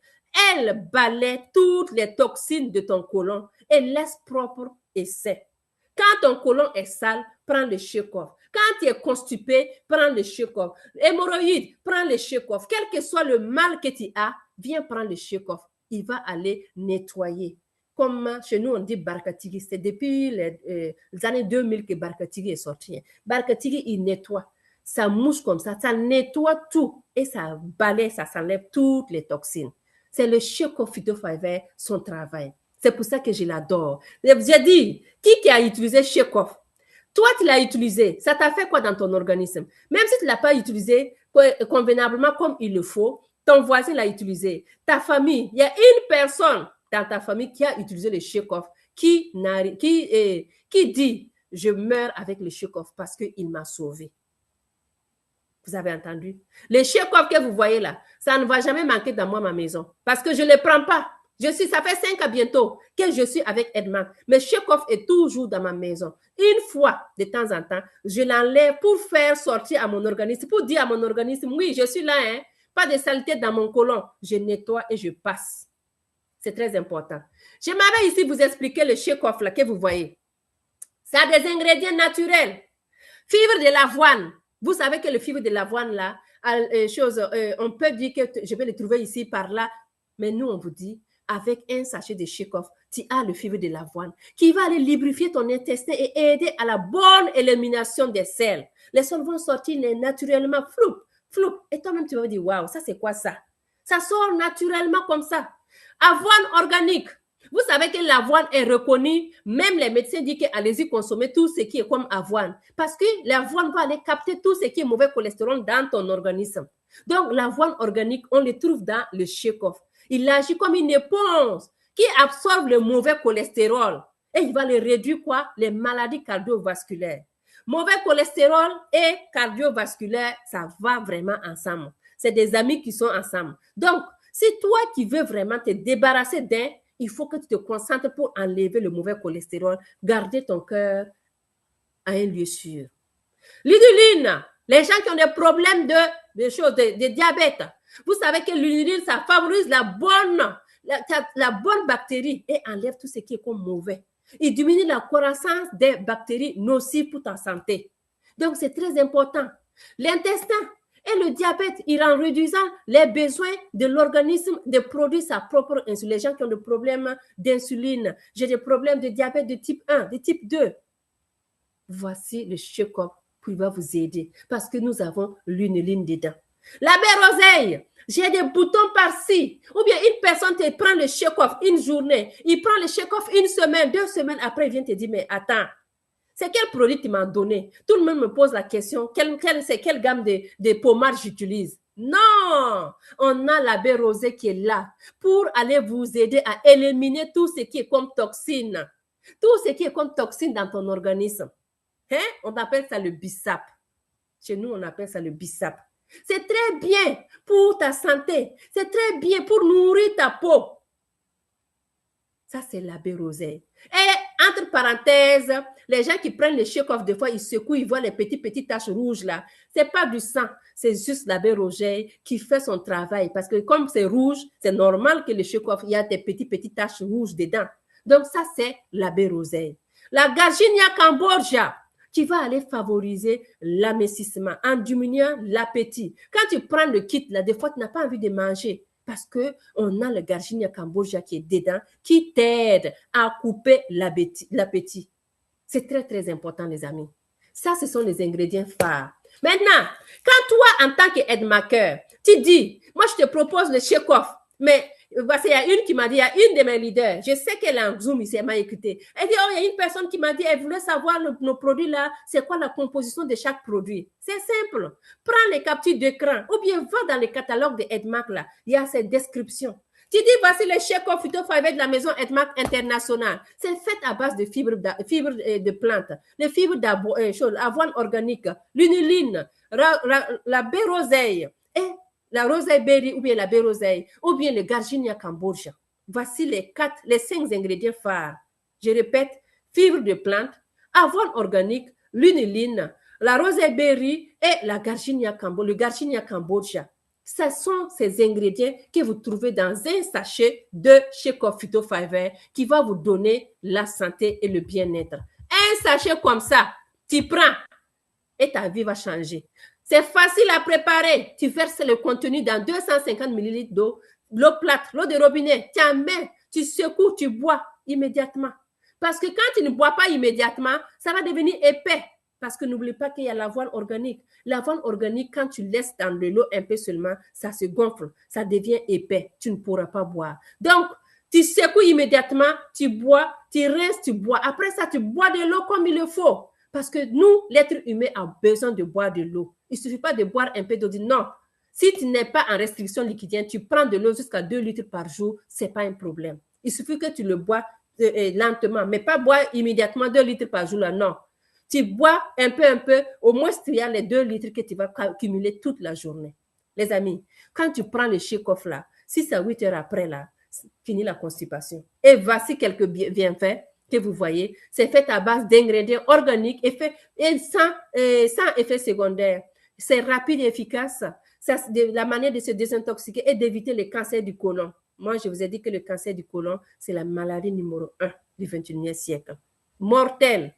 Elle balaie toutes les toxines de ton côlon et laisse propre et sain. Quand ton côlon est sale, prends le Shake-Off. Quand tu es constipé, prends le Shake-Off. Hémorroïde, prends le Shake-Off. Quel que soit le mal que tu as, viens prendre le Shake-Off. Il va aller nettoyer. Comme chez nous, on dit Barkatigi. C'est depuis les années 2000 que Barkatigi est sorti. Barkatigi, il nettoie. Ça mouche comme ça nettoie tout. Et ça balaie, ça s'enlève toutes les toxines. C'est le Shake-Off Phyto-Fiber, son travail. C'est pour ça que je l'adore. J'ai dit, qui a utilisé Shake-Off? Toi, tu l'as utilisé. Ça t'a fait quoi dans ton organisme? Même si tu ne l'as pas utilisé convenablement comme il le faut, ton voisin l'a utilisé. Ta famille, il y a une personne dans ta famille qui a utilisé le Shake-Off, qui dit, je meurs avec le Shake-Off parce qu'il m'a sauvé. Vous avez entendu? Les Shake-Off que vous voyez là, ça ne va jamais manquer dans moi, ma maison. Parce que je ne les prends pas. Ça fait 5 ans bientôt que je suis avec EDMAC. Mais Shake-Off est toujours dans ma maison. Une fois, de temps en temps, je l'enlève pour faire sortir à mon organisme, pour dire à mon organisme, oui, je suis là, hein, pas de saleté dans mon côlon. Je nettoie et je passe. C'est très important. Je m'avais ici vous expliquer le Shake-Off là que vous voyez. Ça a des ingrédients naturels. Fibre de l'avoine. Vous savez que le fibre de l'avoine là, on peut dire que je vais le trouver ici par là, mais nous on vous dit, avec un sachet de Shake-Off, tu as le fibre de l'avoine qui va aller lubrifier ton intestin et aider à la bonne élimination des sels. Les sels vont sortir naturellement, floup. Et toi-même, tu vas dire, waouh, ça c'est quoi ça? Ça sort naturellement comme ça. Avoine organique. Vous savez que l'avoine est reconnue, même les médecins disent qu'allez-y consommer tout ce qui est comme avoine. Parce que l'avoine va aller capter tout ce qui est mauvais cholestérol dans ton organisme. Donc, l'avoine organique, on le trouve dans le Shake-Off. Il agit comme une éponge qui absorbe le mauvais cholestérol. Et il va le réduire quoi? Les maladies cardiovasculaires. Mauvais cholestérol et cardiovasculaire, ça va vraiment ensemble. C'est des amis qui sont ensemble. Donc, si toi qui veux vraiment te débarrasser d'un, il faut que tu te concentres pour enlever le mauvais cholestérol, garder ton cœur à un lieu sûr. L'inuline, les gens qui ont des problèmes de diabète, vous savez que l'inuline, ça favorise la bonne La bonne bactérie et enlève tout ce qui est comme mauvais. Il diminue la croissance des bactéries nocives pour ta santé. Donc, c'est très important. L'intestin et le diabète, il en réduisant les besoins de l'organisme de produire sa propre insuline. Les gens qui ont des problèmes d'insuline, j'ai des problèmes de diabète de type 1, de type 2. Voici le check-up qui va vous aider parce que nous avons l'inuline dedans. La baie roseille, j'ai des boutons par-ci. Ou bien une personne te prend le check-off une journée, il prend le check-off une semaine, 2 semaines après, il vient te dire, mais attends, c'est quel produit tu m'as donné? Tout le monde me pose la question, c'est quelle gamme de pommades j'utilise? Non, on a la baie rosée qui est là pour aller vous aider à éliminer tout ce qui est comme toxine. Tout ce qui est comme toxine dans ton organisme. Hein? On appelle ça le bissap. Chez nous, on appelle ça le bissap. C'est très bien pour ta santé. C'est très bien pour nourrir ta peau. Ça, c'est la baie rosée. Et entre parenthèses, les gens qui prennent le check-off, des fois, ils secouent, ils voient les petites taches rouges là. C'est pas du sang, c'est juste la baie rosée qui fait son travail. Parce que comme c'est rouge, c'est normal que le check-off, il y a des petites taches rouges dedans. Donc, ça, c'est la baie rosée. La Garcinia cambogia, qui va aller favoriser l'amincissement en diminuant l'appétit. Quand tu prends le kit, là, des fois, tu n'as pas envie de manger parce qu'on a le Garcinia cambogia qui est dedans, qui t'aide à couper l'appétit. C'est très, très important, les amis. Ça, ce sont les ingrédients phares. Maintenant, quand toi, en tant qu'aide-maker, tu dis, moi, je te propose le check-off, mais parce qu'il y a une qui m'a dit, il y a une de mes leaders, je sais qu'elle est en Zoom ici, elle m'a écouté. Elle dit, oh, il y a une personne qui m'a dit, elle voulait savoir nos produits là, c'est quoi la composition de chaque produit. C'est simple. Prends les captures d'écran ou bien va dans le catalogue de Edmac là, il y a cette description. Tu dis, voici le check-off phytofiber de la maison Edmac International. C'est fait à base de fibres de plantes, les fibres d'avoine organique, l'inuline, la baie roseille et la roseille berry ou bien la baie roseille ou bien le Garcinia cambogia. Voici les 5 ingrédients phares. Je répète, fibres de plantes, avoine organique, l'inuline, la roseille berry et le Garcinia cambogia. Ce sont ces ingrédients que vous trouvez dans un sachet de check-off phytofiber qui va vous donner la santé et le bien-être. Un sachet comme ça, tu prends et ta vie va changer. C'est facile à préparer. Tu verses le contenu dans 250 ml d'eau, l'eau plate, l'eau de robinet. Tu en mets, tu secoues, tu bois immédiatement. Parce que quand tu ne bois pas immédiatement, ça va devenir épais. Parce que n'oublie pas qu'il y a l'avoine organique. L'avoine organique, quand tu laisses dans de l'eau un peu seulement, ça se gonfle, ça devient épais. Tu ne pourras pas boire. Donc, tu secoues immédiatement, tu bois, tu rinces, tu bois. Après ça, tu bois de l'eau comme il le faut. Parce que nous, l'être humain a besoin de boire de l'eau. Il ne suffit pas de boire un peu d'eau. Non. Si tu n'es pas en restriction liquidienne, tu prends de l'eau jusqu'à 2 litres par jour, ce n'est pas un problème. Il suffit que tu le bois lentement, mais pas boire immédiatement 2 litres par jour. Là, non. Tu bois un peu, au moins il y a les 2 litres que tu vas accumuler toute la journée. Les amis, quand tu prends le check-off là, 6 à 8 heures après là, finit la constipation. Et voici quelques bienfaits que vous voyez. C'est fait à base d'ingrédients organiques et sans effet secondaire. C'est rapide et efficace. La manière de se désintoxiquer et d'éviter le cancer du côlon. Moi, je vous ai dit que le cancer du côlon, c'est la maladie numéro 1 du 21e siècle. Mortel.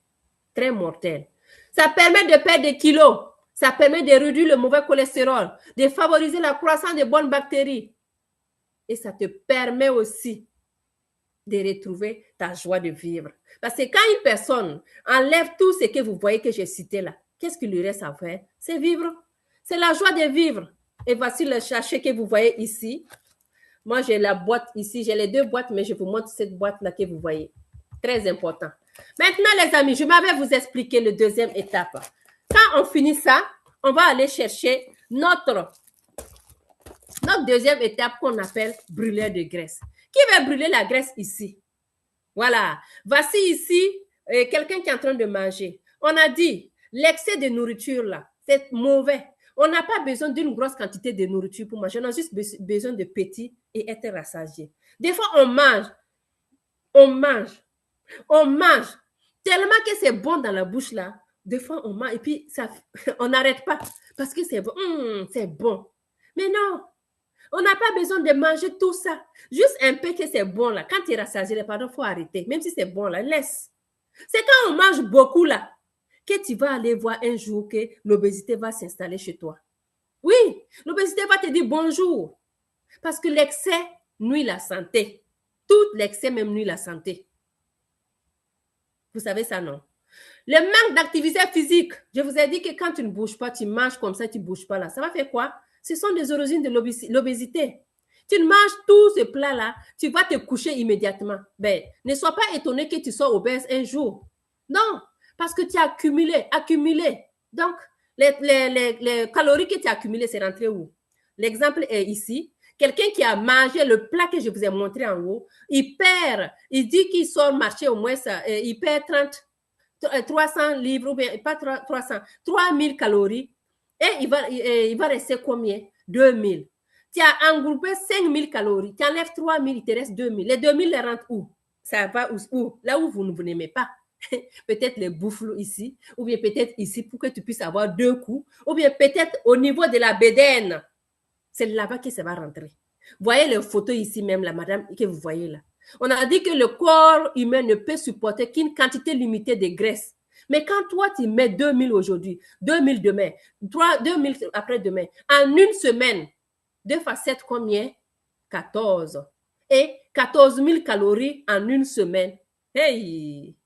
Très mortel. Ça permet de perdre des kilos. Ça permet de réduire le mauvais cholestérol, de favoriser la croissance de bonnes bactéries. Et ça te permet aussi de retrouver ta joie de vivre. Parce que quand une personne enlève tout ce que vous voyez que j'ai cité là, qu'est-ce qu'il lui reste à faire? C'est vivre. C'est la joie de vivre. Et voici le sachet que vous voyez ici. Moi, j'ai la boîte ici. J'ai les 2 boîtes, mais je vous montre cette boîte-là que vous voyez. Très important. Maintenant, les amis, je m'avais vous expliquer la deuxième étape. Quand on finit ça, on va aller chercher notre deuxième étape qu'on appelle brûleur de graisse. Qui va brûler la graisse ici? Voilà. Voici ici quelqu'un qui est en train de manger. On a dit, l'excès de nourriture là, c'est mauvais. On n'a pas besoin d'une grosse quantité de nourriture pour manger. On a juste besoin de petit et être rassasié. Des fois, on mange tellement que c'est bon dans la bouche là. Des fois, on mange et puis ça, on n'arrête pas parce que c'est bon. C'est bon. Mais non, On n'a pas besoin de manger tout ça. Juste un peu que c'est bon là. Quand tu es rassasié, pardon, il faut arrêter. Même si c'est bon là, laisse. C'est quand on mange beaucoup là que tu vas aller voir un jour que l'obésité va s'installer chez toi. Oui, l'obésité va te dire bonjour. Parce que l'excès nuit la santé. Tout l'excès même nuit la santé. Vous savez ça, non? Le manque d'activité physique. Je vous ai dit que quand tu ne bouges pas, tu manges comme ça, tu ne bouges pas là. Ça va faire quoi? Ce sont des origines de l'obésité. Tu manges tout ce plat-là, tu vas te coucher immédiatement. Ben, ne sois pas étonné que tu sois obèse un jour. Non, parce que tu as accumulé. Donc, les calories que tu as accumulées, c'est rentré où? L'exemple est ici. Quelqu'un qui a mangé le plat que je vous ai montré en haut, il dit qu'il sort marcher au moins, il perd 300 livres, ou bien pas 300, 3000 calories, et il va rester combien? 2000. Tu as engroupé 5000 calories, tu enlèves 3000, il te reste 2000. Les 2000 les rentrent où? Ça va où? Là où vous n'aimez pas. Peut-être les bouffles ici, ou bien peut-être ici pour que tu puisses avoir 2 coups, ou bien peut-être au niveau de la bédaine. C'est là-bas que ça va rentrer. Voyez les photos ici même, la madame que vous voyez là. On a dit que le corps humain ne peut supporter qu'une quantité limitée de graisse. Mais quand toi, tu mets 2000 aujourd'hui, 2000 demain, 2000 après-demain, en une semaine, 2 fois 7, combien? 14. Et 14 000 calories en une semaine. Hey!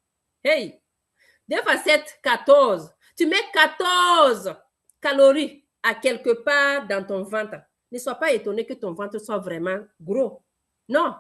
2 fois 7, 14. Tu mets 14 calories à quelque part dans ton ventre. Ne sois pas étonné que ton ventre soit vraiment gros. Non.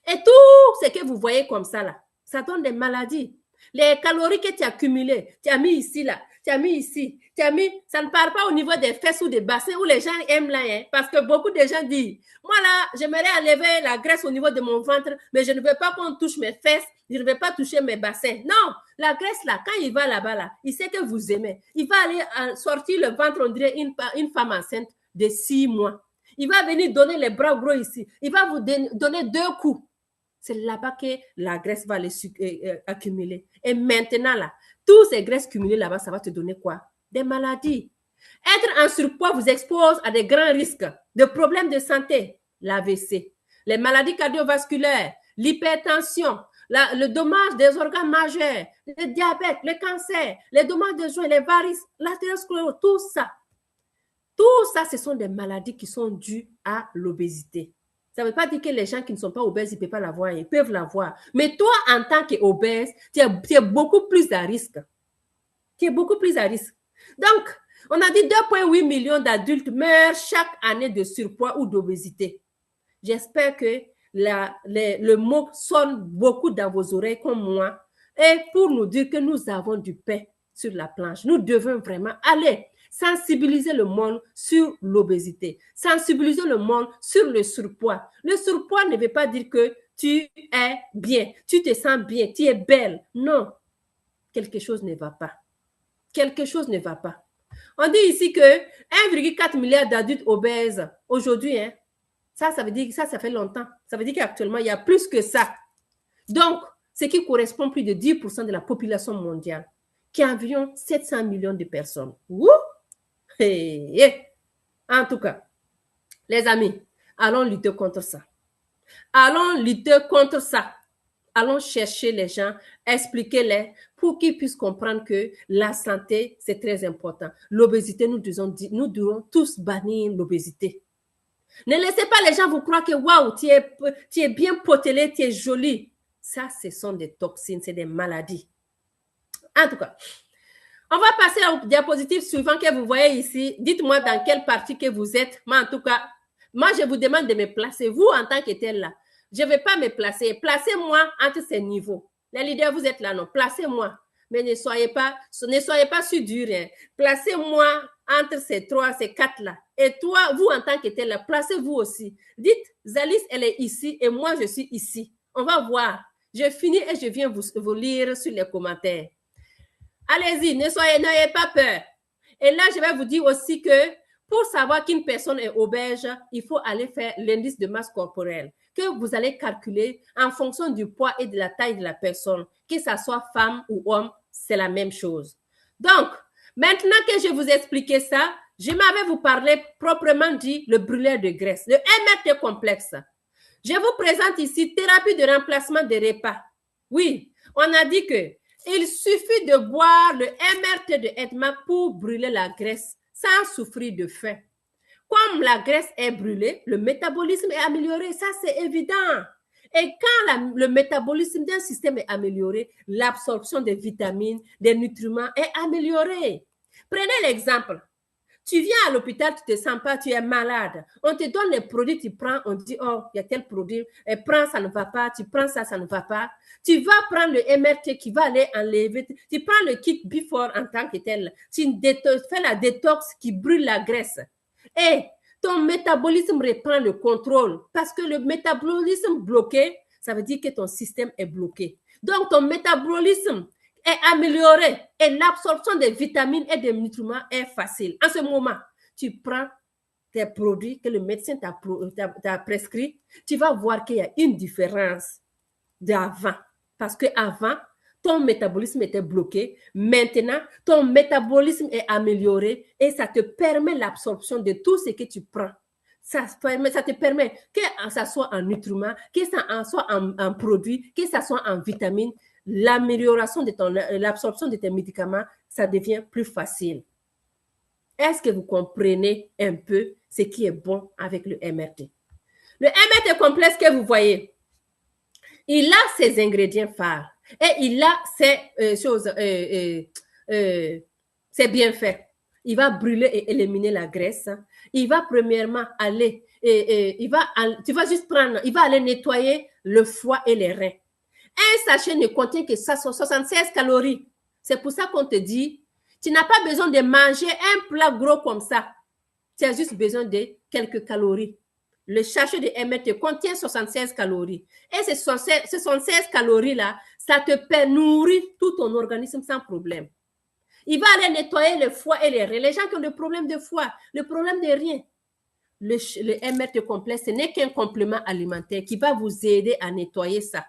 Et tout ce que vous voyez comme ça, là, ça donne des maladies. Les calories que tu as accumulées, tu as mis ici, là, tu as mis ici, tu as mis, ça ne part pas au niveau des fesses ou des bassins où les gens aiment là, hein, parce que beaucoup de gens disent, moi là, j'aimerais enlever la graisse au niveau de mon ventre, mais je ne veux pas qu'on touche mes fesses, je ne veux pas toucher mes bassins. Non, la graisse là, quand il va là-bas, là, il sait que vous aimez. Il va aller sortir le ventre, on dirait une femme enceinte de 6 mois. Il va venir donner les bras gros ici. Il va vous donner 2 coups. C'est là-bas que la graisse va les accumuler. Et maintenant, là, toutes ces graisses cumulées là-bas, ça va te donner quoi? Des maladies. Être en surpoids vous expose à des grands risques de problèmes de santé. L'AVC, les maladies cardiovasculaires, l'hypertension, le dommage des organes majeurs, le diabète, le cancer, les dommages des joints, les varices, l'artériosclérose, tout ça. Tout ça, ce sont des maladies qui sont dues à l'obésité. Ça ne veut pas dire que les gens qui ne sont pas obèses, ils ne peuvent pas l'avoir, ils peuvent l'avoir. Mais toi, en tant qu'obèse, tu es beaucoup plus à risque. Tu es beaucoup plus à risque. Donc, on a dit 2,8 millions d'adultes meurent chaque année de surpoids ou d'obésité. J'espère que le mot sonne beaucoup dans vos oreilles comme moi. Et pour nous dire que nous avons du pain sur la planche, nous devons vraiment aller sensibiliser le monde sur l'obésité, sensibiliser le monde sur le surpoids. Le surpoids ne veut pas dire que tu es bien, tu te sens bien, tu es belle. Non, quelque chose ne va pas. Quelque chose ne va pas. On dit ici que 1,4 milliard d'adultes obèses aujourd'hui, hein, ça veut dire que ça fait longtemps. Ça veut dire qu'actuellement, il y a plus que ça. Donc, ce qui correspond à plus de 10% de la population mondiale, qui est environ 700 millions de personnes. Ouh! En tout cas, les amis, allons lutter contre ça. Allons lutter contre ça. Allons chercher les gens, expliquez-les pour qu'ils puissent comprendre que la santé, c'est très important. L'obésité, nous devons tous bannir l'obésité. Ne laissez pas les gens vous croire que waouh, tu es bien potelé, tu es jolie. Ça, ce sont des toxines, c'est des maladies. En tout cas, on va passer au diapositive suivant que vous voyez ici. Dites-moi dans quelle partie que vous êtes. Mais en tout cas, moi, je vous demande de me placer. Vous, en tant que tel là, je ne vais pas me placer. Placez-moi entre ces niveaux. Les leaders, vous êtes là, non? Placez-moi. Mais ne soyez pas sur dur. Hein. Placez-moi entre ces 3, ces 4 là. Et toi, vous, en tant que tel là, placez-vous aussi. Dites, Zalis, elle est ici et moi, je suis ici. On va voir. Je finis et je viens vous lire sur les commentaires. Allez-y, n'ayez pas peur. Et là, je vais vous dire aussi que pour savoir qu'une personne est obèse, il faut aller faire l'indice de masse corporelle que vous allez calculer en fonction du poids et de la taille de la personne, que ce soit femme ou homme, c'est la même chose. Donc, maintenant que je vous ai expliqué ça, m'avais vous parlé proprement dit le brûleur de graisse, le MRT complexe. Je vous présente ici thérapie de remplacement des repas. Oui, on a dit que il suffit de boire le MRT de Edma pour brûler la graisse sans souffrir de faim. Comme la graisse est brûlée, le métabolisme est amélioré. Ça, c'est évident. Et quand le métabolisme d'un système est amélioré, l'absorption des vitamines, des nutriments est améliorée. Prenez l'exemple. Tu viens à l'hôpital, tu ne te sens pas, tu es malade. On te donne les produits, tu prends, on dit, oh, il y a tel produit, et prends, ça ne va pas, tu prends ça, ça ne va pas. Tu vas prendre le MRT qui va aller enlever, tu prends le kit Before en tant que tel, tu fais la détox qui brûle la graisse. Et ton métabolisme reprend le contrôle parce que le métabolisme bloqué, ça veut dire que ton système est bloqué. Donc, ton métabolisme est amélioré et l'absorption des vitamines et des nutriments est facile. En ce moment, tu prends tes produits que le médecin t'a prescrit, tu vas voir qu'il y a une différence d'avant. Parce qu'avant, ton métabolisme était bloqué. Maintenant, ton métabolisme est amélioré et ça te permet l'absorption de tout ce que tu prends. Ça te permet que ça soit en nutriments, que ça soit en produits, que ça soit en vitamines, l'amélioration de l'absorption de tes médicaments, ça devient plus facile. Est-ce que vous comprenez un peu ce qui est bon avec le MRT? Le MRT complexe que vous voyez, il a ses ingrédients phares et il a ses choses, ses bienfaits. Il va brûler et éliminer la graisse. Il va premièrement aller, tu vas juste prendre, il va aller nettoyer le foie et les reins. Un sachet ne contient que 76 calories. C'est pour ça qu'on te dit, tu n'as pas besoin de manger un plat gros comme ça. Tu as juste besoin de quelques calories. Le sachet de MRT contient 76 calories. Et ces 76 calories-là, ça te nourrit tout ton organisme sans problème. Il va aller nettoyer le foie et les reins. Les gens qui ont le problème de foie, le problème de rien. Le MRT complexe, ce n'est qu'un complément alimentaire qui va vous aider à nettoyer ça.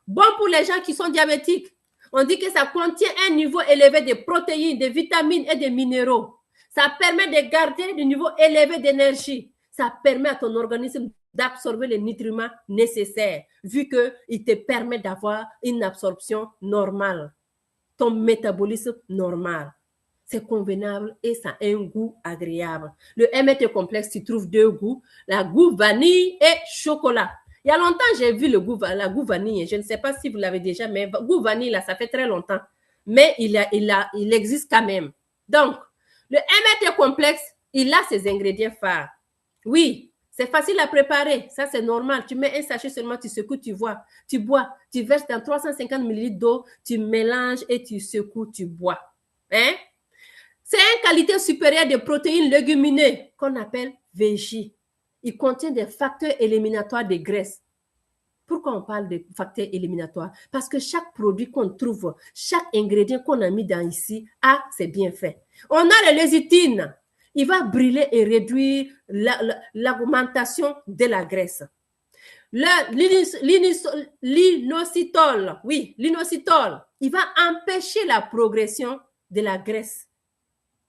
Bon pour les gens qui sont diabétiques. On dit que ça contient un niveau élevé de protéines, de vitamines et de minéraux. Ça permet de garder un niveau élevé d'énergie. Ça permet à ton organisme d'absorber les nutriments nécessaires, vu qu'il te permet d'avoir une absorption normale, ton métabolisme normal. C'est convenable et ça a un goût agréable. Le MRT complexe, tu trouves deux goûts, la goût vanille et chocolat. Il y a longtemps, j'ai vu la goût vanille. Je ne sais pas si vous l'avez déjà, mais goût vanille, là, ça fait très longtemps. Mais il existe quand même. Donc, le MRT complexe, il a ses ingrédients phares. Oui, c'est facile à préparer. Ça, c'est normal. Tu mets un sachet seulement, tu secoues, tu bois. Tu verses dans 350 ml d'eau, tu mélanges et tu secoues, tu bois. Hein? C'est une qualité supérieure de protéines légumineuses qu'on appelle VJ. Il contient des facteurs éliminatoires de graisse. Pourquoi on parle de facteurs éliminatoires? Parce que chaque produit qu'on trouve, chaque ingrédient qu'on a mis dans ici a ses bienfaits. On a le lécithine. Il va brûler et réduire l'augmentation de la graisse. L'inositol, oui, l'inositol, il va empêcher la progression de la graisse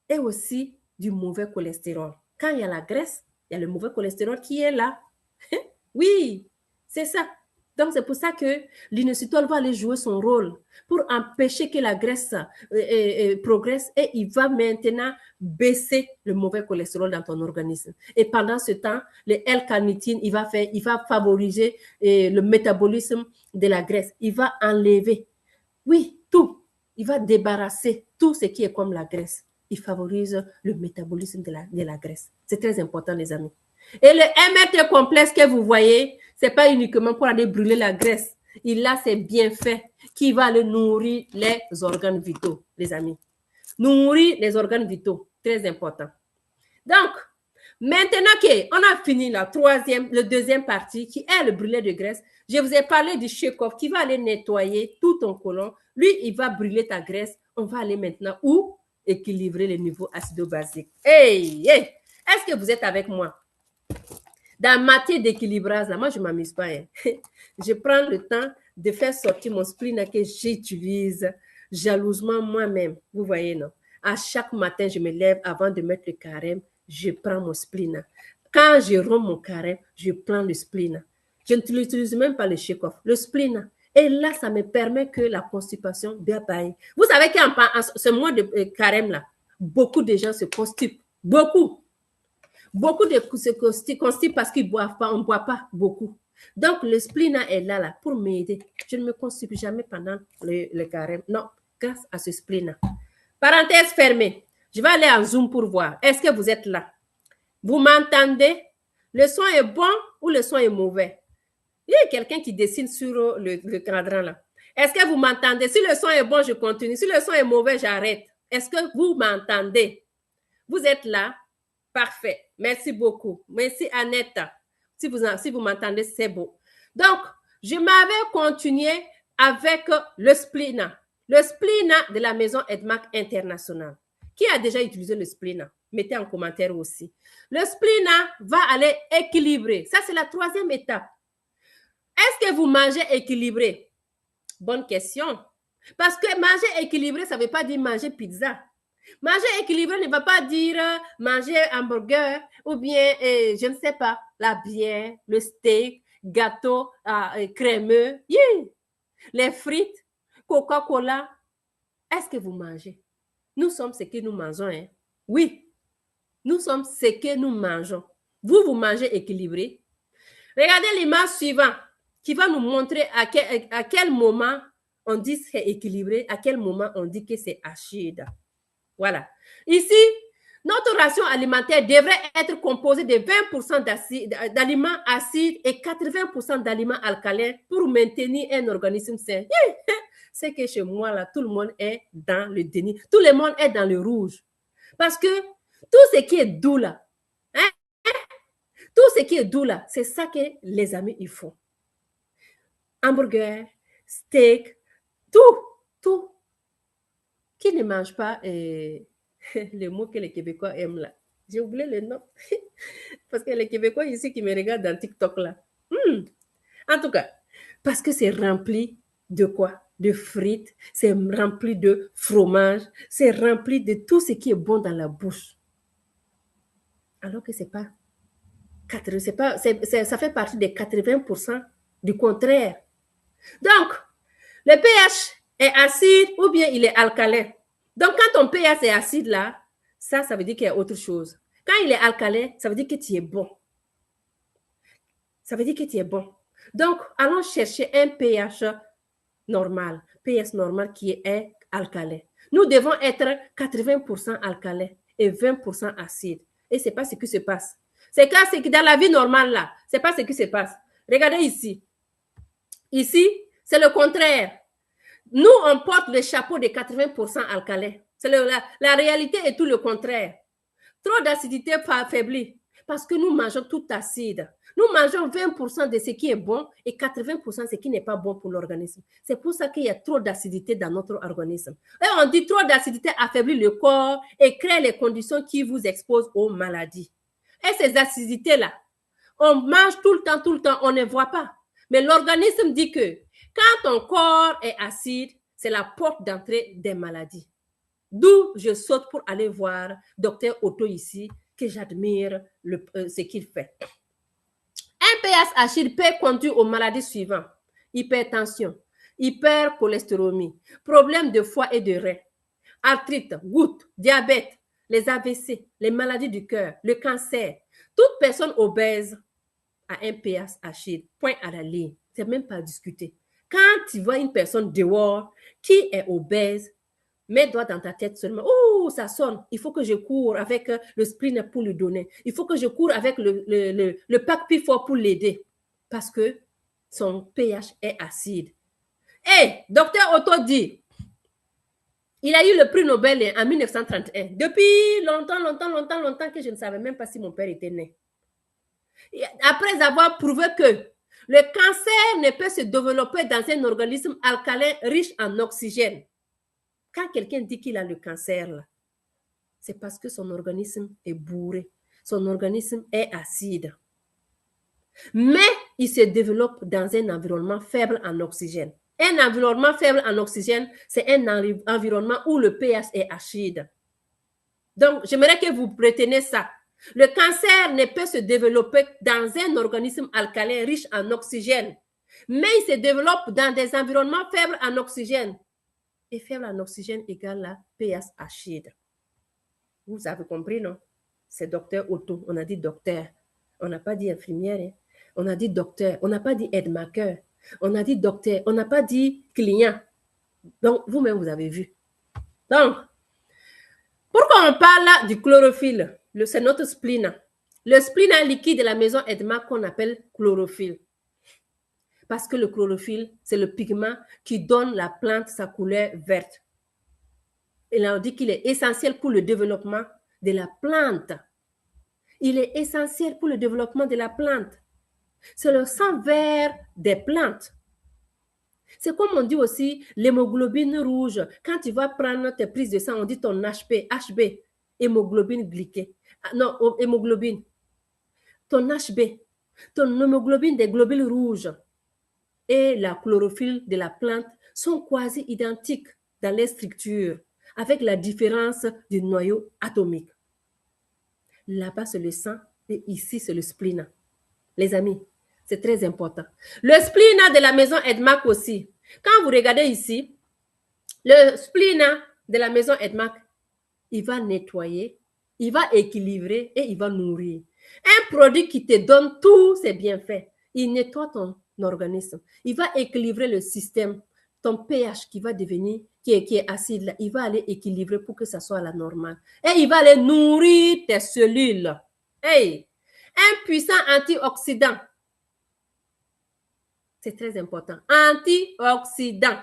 et aussi du mauvais cholestérol. Quand il y a la graisse, il y a le mauvais cholestérol qui est là. Oui, c'est ça. Donc, c'est pour ça que l'inositol va aller jouer son rôle pour empêcher que la graisse progresse et il va maintenant baisser le mauvais cholestérol dans ton organisme. Et pendant ce temps, le L-carnitine, il va favoriser le métabolisme de la graisse. Il va enlever, oui, tout. Il va débarrasser tout ce qui est comme la graisse. Il favorise le métabolisme de la graisse. C'est très important, les amis. Et le MRT complexe que vous voyez, ce n'est pas uniquement pour aller brûler la graisse. Il a ses bienfaits qui va aller nourrir les organes vitaux, les amis. Nourrir les organes vitaux, très important. Donc, maintenant qu'on a fini la deuxième partie, qui est le brûler de graisse, je vous ai parlé du Chekhov qui va aller nettoyer tout ton côlon. Lui, il va brûler ta graisse. On va aller maintenant où? Équilibrer les niveaux acido-basiques. Hey! Est-ce que vous êtes avec moi? Dans ma matière d'équilibrage, là, moi, je ne m'amuse pas. Hein. Je prends le temps de faire sortir mon spleen que j'utilise jalousement moi-même. Vous voyez, non? À chaque matin, je me lève avant de mettre le carême, je prends mon spleen. Quand je romps mon carême, je prends le spleen. Je n'utilise même pas le shake-off, le spleen. Et là, ça me permet que la constipation, bien pareil. Vous savez qu'en ce mois de carême-là, beaucoup de gens se constipent. Beaucoup. Beaucoup de se constipent parce qu'ils ne boivent pas. On ne boit pas beaucoup. Donc, le spleen est là pour m'aider. Je ne me constipe jamais pendant le carême. Non, grâce à ce spleen. Parenthèse fermée. Je vais aller en Zoom pour voir. Est-ce que vous êtes là? Vous m'entendez? Le son est bon ou le son est mauvais? Il y a quelqu'un qui dessine sur le cadran là. Est-ce que vous m'entendez? Si le son est bon, je continue. Si le son est mauvais, j'arrête. Est-ce que vous m'entendez? Vous êtes là? Parfait. Merci beaucoup. Merci Annette. Si vous m'entendez, c'est beau. Donc, je m'avais continué avec le spleen. Le spleen de la maison Edmac International. Qui a déjà utilisé le spleen? Mettez en commentaire aussi. Le spleen va aller équilibrer. Ça, c'est la troisième étape. Est-ce que vous mangez équilibré? Bonne question. Parce que manger équilibré, ça ne veut pas dire manger pizza. Manger équilibré ne va pas dire manger hamburger ou bien, je ne sais pas, la bière, le steak, gâteau crémeux, les frites, Coca-Cola. Est-ce que vous mangez? Nous sommes ce que nous mangeons. Hein? Oui, nous sommes ce que nous mangeons. Vous mangez équilibré. Regardez l'image suivante qui va nous montrer à quel moment on dit que c'est équilibré, à quel moment on dit que c'est acide. Voilà. Ici, notre ration alimentaire devrait être composée de 20% d'aliments acides et 80% d'aliments alcalins pour maintenir un organisme sain. C'est que chez moi, là, tout le monde est dans le déni. Tout le monde est dans le rouge. Parce que tout ce qui est doux là, tout ce qui est doux là, c'est ça que les amis, ils font. Hamburger, steak, tout. Qui ne mange pas les mots que les Québécois aiment là. J'ai oublié le nom. Parce que les Québécois ici qui me regardent dans TikTok là. En tout cas, parce que c'est rempli de quoi? De frites, c'est rempli de fromage, c'est rempli de tout ce qui est bon dans la bouche. Alors que ça fait partie des 80% du contraire. Donc, le pH est acide ou bien il est alcalin. Donc, quand ton pH est acide là, ça veut dire qu'il y a autre chose. Quand il est alcalin, ça veut dire que tu es bon. Ça veut dire que tu es bon. Donc, allons chercher un pH normal. pH normal qui est alcalin. Nous devons être 80% alcalin et 20% acide. Et ce n'est pas ce qui se passe. C'est que dans la vie normale là, ce n'est pas ce qui se passe. Regardez ici. Ici, c'est le contraire. Nous, on porte le chapeau de 80% alcalin. La réalité est tout le contraire. Trop d'acidité affaiblit parce que nous mangeons tout acide. Nous mangeons 20% de ce qui est bon et 80% de ce qui n'est pas bon pour l'organisme. C'est pour ça qu'il y a trop d'acidité dans notre organisme. Et on dit trop d'acidité affaiblit le corps et crée les conditions qui vous exposent aux maladies. Et ces acidités-là, on mange tout le temps, on ne voit pas. Mais l'organisme dit que quand ton corps est acide, c'est la porte d'entrée des maladies. D'où je saute pour aller voir Dr Otto ici, que j'admire ce qu'il fait. Un pH acide peut conduire aux maladies suivantes. Hypertension, hypercholestérolémie, problèmes de foie et de rein, arthrite, goutte, diabète, les AVC, les maladies du cœur, le cancer. Toute personne obèse a un pH acide, point à la ligne. C'est même pas à discuter. Quand tu vois une personne dehors qui est obèse, mets doigt dans ta tête seulement. Oh, ça sonne. Il faut que je cours avec le spleen pour lui donner. Il faut que je cours avec le pack P4 pour l'aider. Parce que son pH est acide. Et Dr Otto dit, il a eu le prix Nobel en 1931. Depuis longtemps que je ne savais même pas si mon père était né. Après avoir prouvé que le cancer ne peut se développer dans un organisme alcalin riche en oxygène. Quand quelqu'un dit qu'il a le cancer, là, c'est parce que son organisme est bourré. Son organisme est acide. Mais il se développe dans un environnement faible en oxygène. Un environnement faible en oxygène, c'est un environnement où le pH est acide. Donc, j'aimerais que vous retenez ça. Le cancer ne peut se développer dans un organisme alcalin riche en oxygène, mais il se développe dans des environnements faibles en oxygène. Et faible en oxygène égale la pH acide. Vous avez compris, non? C'est docteur Otto. On a dit docteur. On n'a pas dit infirmière. Hein? On a dit docteur. On n'a pas dit aide-maqueur. On a dit docteur. On n'a pas dit client. Donc, vous-même, vous avez vu. Donc, pourquoi on parle du chlorophylle? C'est notre spleen. Le spleen liquide de la maison Edma qu'on appelle chlorophylle. Parce que le chlorophylle, c'est le pigment qui donne la plante sa couleur verte. Et on dit qu'il est essentiel pour le développement de la plante. Il est essentiel pour le développement de la plante. C'est le sang vert des plantes. C'est comme on dit aussi l'hémoglobine rouge. Quand tu vas prendre tes prises de sang, on dit ton HB, hémoglobine glyquée. Non, hémoglobine. Ton HB, ton hémoglobine des globules rouges et la chlorophylle de la plante sont quasi identiques dans les structures, avec la différence du noyau atomique. Là-bas, c'est le sang et ici, c'est le spleen. Les amis, c'est très important. Le spleen de la maison Edmac aussi. Quand vous regardez ici, le spleen de la maison Edmac, il va nettoyer, il va équilibrer et il va nourrir. Un produit qui te donne tous ses bienfaits. Il nettoie ton organisme. Il va équilibrer le système. Ton pH qui va devenir, qui est acide, là, il va aller équilibrer pour que ça soit à la normale. Et il va aller nourrir tes cellules. Hey, un puissant antioxydant. C'est très important. Antioxydant.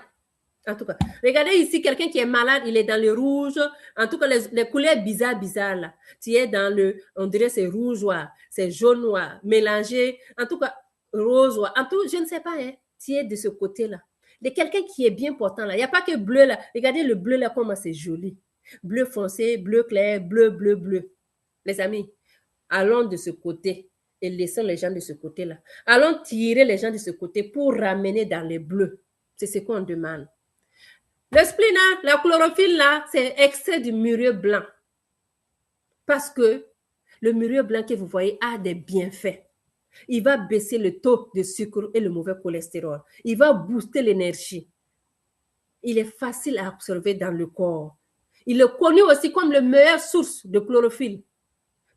En tout cas, regardez ici, quelqu'un qui est malade, il est dans le rouge. En tout cas, les couleurs bizarres là. Tu es dans le, on dirait c'est rouge noir, c'est jaune noir, mélangé. En tout cas, rose noir. En tout, je ne sais pas, hein. Tu es de ce côté-là. De quelqu'un qui est bien portant là. Il n'y a pas que bleu là. Regardez le bleu là, comment c'est joli. Bleu foncé, bleu clair, bleu. Les amis, allons de ce côté et laissons les gens de ce côté-là. Allons tirer les gens de ce côté pour ramener dans les bleus. C'est ce qu'on demande. Le spleen, la chlorophylle là, c'est extrait du mûrier blanc. Parce que le mûrier blanc que vous voyez a des bienfaits. Il va baisser le taux de sucre et le mauvais cholestérol. Il va booster l'énergie. Il est facile à absorber dans le corps. Il est connu aussi comme la meilleure source de chlorophylle.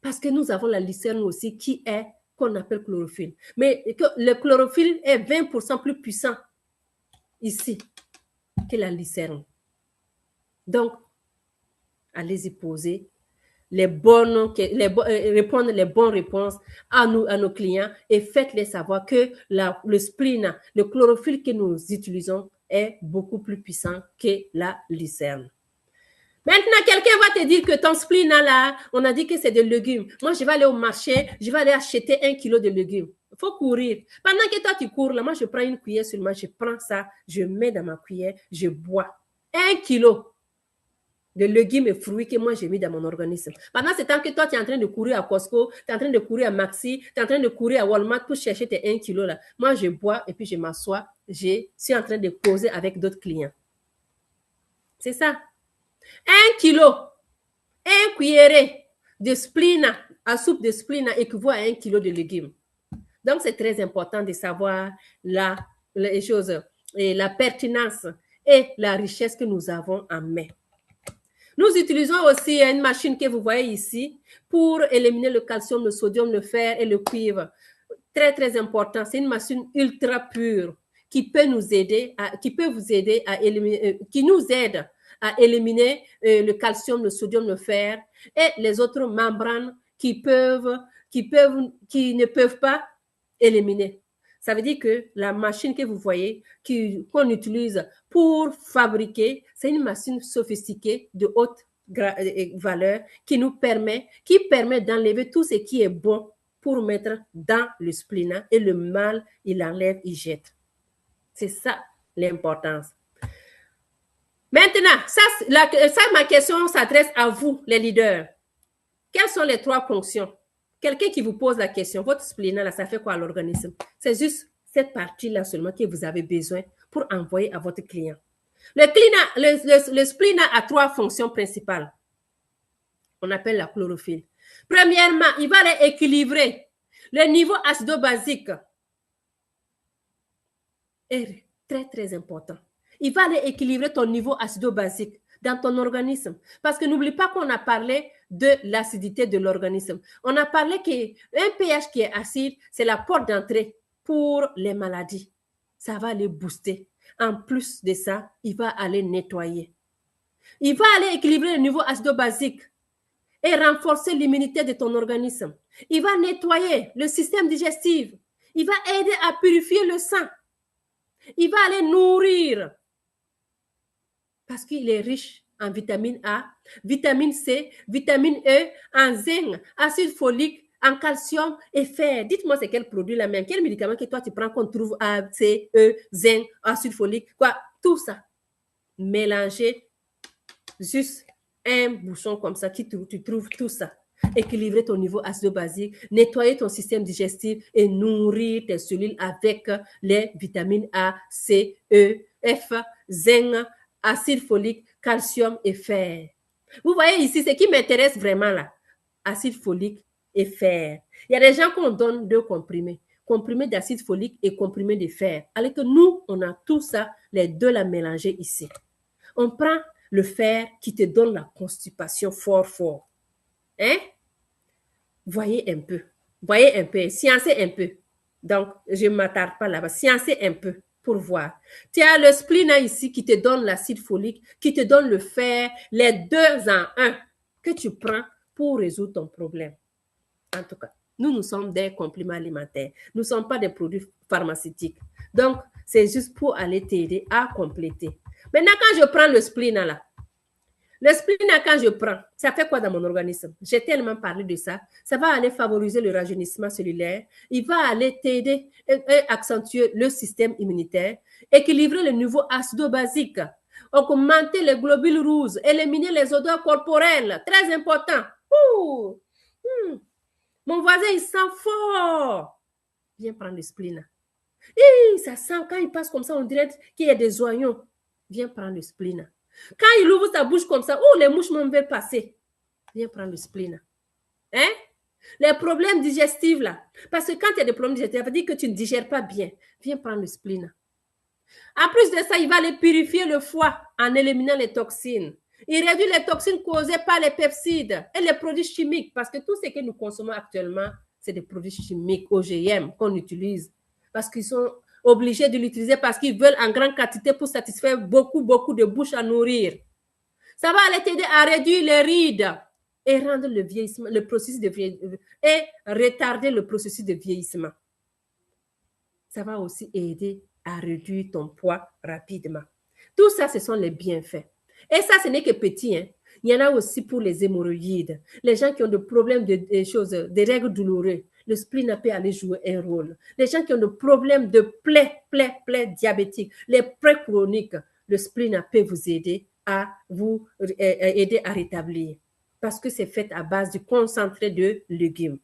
Parce que nous avons la lucerne aussi qui est, qu'on appelle chlorophylle. Mais le chlorophylle est 20% plus puissant ici que la lucerne. Donc, allez-y poser répondre les bonnes réponses à nos clients et faites-les savoir que le spleen, le chlorophylle que nous utilisons est beaucoup plus puissant que la lucerne. Maintenant, quelqu'un va te dire que ton spleen là, on a dit que c'est des légumes. Moi, je vais aller au marché, je vais aller acheter 1 kilo de légumes. Il faut courir. Pendant que toi, tu cours là, moi, je prends une cuillère seulement, je prends ça, je mets dans ma cuillère, je bois. 1 kilo de légumes et fruits que moi, j'ai mis dans mon organisme. Pendant ce temps que toi, tu es en train de courir à Costco, tu es en train de courir à Maxi, tu es en train de courir à Walmart pour chercher tes 1 kilo là. Moi, je bois et puis je m'assois. Je suis en train de causer avec d'autres clients. C'est ça. 1 kilo, 1 cuillerée de spleen, à soupe de spleen équivaut à 1 kilo de légumes. Donc, c'est très important de savoir les choses, et la pertinence et la richesse que nous avons en main. Nous utilisons aussi une machine que vous voyez ici pour éliminer le calcium, le sodium, le fer et le cuivre. Très, très important. C'est une machine ultra pure qui peut nous aider, qui nous aide à éliminer le calcium, le sodium, le fer et les autres membranes qui ne peuvent pas éliminer. Ça veut dire que la machine que vous voyez, qu'on utilise pour fabriquer, c'est une machine sophistiquée de haute valeur qui permet d'enlever tout ce qui est bon pour mettre dans le spleen et le mal, il enlève, il jette. C'est ça l'importance. Maintenant, ma question s'adresse à vous, les leaders. Quelles sont les 3 fonctions? Quelqu'un qui vous pose la question, votre spleen, là, ça fait quoi à l'organisme? C'est juste cette partie-là seulement que vous avez besoin pour envoyer à votre client. Le spleen a 3 fonctions principales. On appelle la chlorophylle. Premièrement, il va aller équilibrer le niveau acido-basique. Est très, très important. Il va aller équilibrer ton niveau acido-basique dans ton organisme. Parce que n'oublie pas qu'on a parlé de l'acidité de l'organisme. On a parlé qu'un pH qui est acide, c'est la porte d'entrée pour les maladies. Ça va les booster. En plus de ça, il va aller nettoyer. Il va aller équilibrer le niveau acido-basique et renforcer l'immunité de ton organisme. Il va nettoyer le système digestif. Il va aider à purifier le sang. Il va aller nourrir parce qu'il est riche en vitamine A, vitamine C, vitamine E, en zinc, acide folique, en calcium et fer. Dites-moi c'est quel produit là même, quel médicament que toi tu prends qu'on trouve A, C, E, zinc, acide folique, quoi, tout ça. Mélangez juste un bouchon comme ça, tu trouves tout ça. Équilibrer ton niveau acido-basique, nettoyer ton système digestif et nourrir tes cellules avec les vitamines A, C, E, F, zinc, acide folique, calcium et fer. Vous voyez ici, ce qui m'intéresse vraiment là, acide folique et fer. Il y a des gens qu'on donne 2 comprimés, comprimés d'acide folique et comprimés de fer. Alors que nous, on a tout ça, les 2 là mélangés ici. On prend le fer qui te donne la constipation fort. Hein? Voyez un peu, sciencez un peu. Donc, je ne m'attarde pas là-bas, sciencez un peu pour voir. Tu as le spleen ici qui te donne l'acide folique, qui te donne le fer, les 2 en 1 que tu prends pour résoudre ton problème. En tout cas, nous sommes des compléments alimentaires. Nous ne sommes pas des produits pharmaceutiques. Donc, c'est juste pour aller t'aider à compléter. Maintenant, quand je prends le spleen là, le spleen, quand je prends, ça fait quoi dans mon organisme? J'ai tellement parlé de ça. Ça va aller favoriser le rajeunissement cellulaire. Il va aller t'aider et accentuer le système immunitaire, équilibrer le niveau acido-basique, augmenter les globules rouges, éliminer les odeurs corporelles. Très important. Mon voisin, il sent fort. Viens prendre le spleen. Ça sent, quand il passe comme ça, on dirait qu'il y a des oignons. Viens prendre le spleen. Quand il ouvre sa bouche comme ça, les mouches m'en veulent passer. Viens prendre le spleen. Hein? Les problèmes digestifs là. Parce que quand il y a des problèmes digestifs, ça veut dire que tu ne digères pas bien. Viens prendre le spleen. En plus de ça, il va aller purifier le foie en éliminant les toxines. Il réduit les toxines causées par les peptides et les produits chimiques. Parce que tout ce que nous consommons actuellement, c'est des produits chimiques OGM qu'on utilise. Parce qu'ils sont obligés de l'utiliser parce qu'ils veulent en grande quantité pour satisfaire beaucoup de bouches à nourrir. Ça va aller t'aider à réduire les rides et rendre le vieillissement, le processus de vieillissement, et retarder le processus de vieillissement. Ça va aussi aider à réduire ton poids rapidement. Tout ça, ce sont les bienfaits. Et ça, ce n'est que petit, hein. Il y en a aussi pour les hémorroïdes, les gens qui ont des problèmes des règles douloureuses. Le spleen peut aller jouer un rôle. Les gens qui ont des problèmes de plaies diabétiques, les plaies chroniques, le spleen peut vous aider à vous aider à rétablir. Parce que c'est fait à base du concentré de légumes.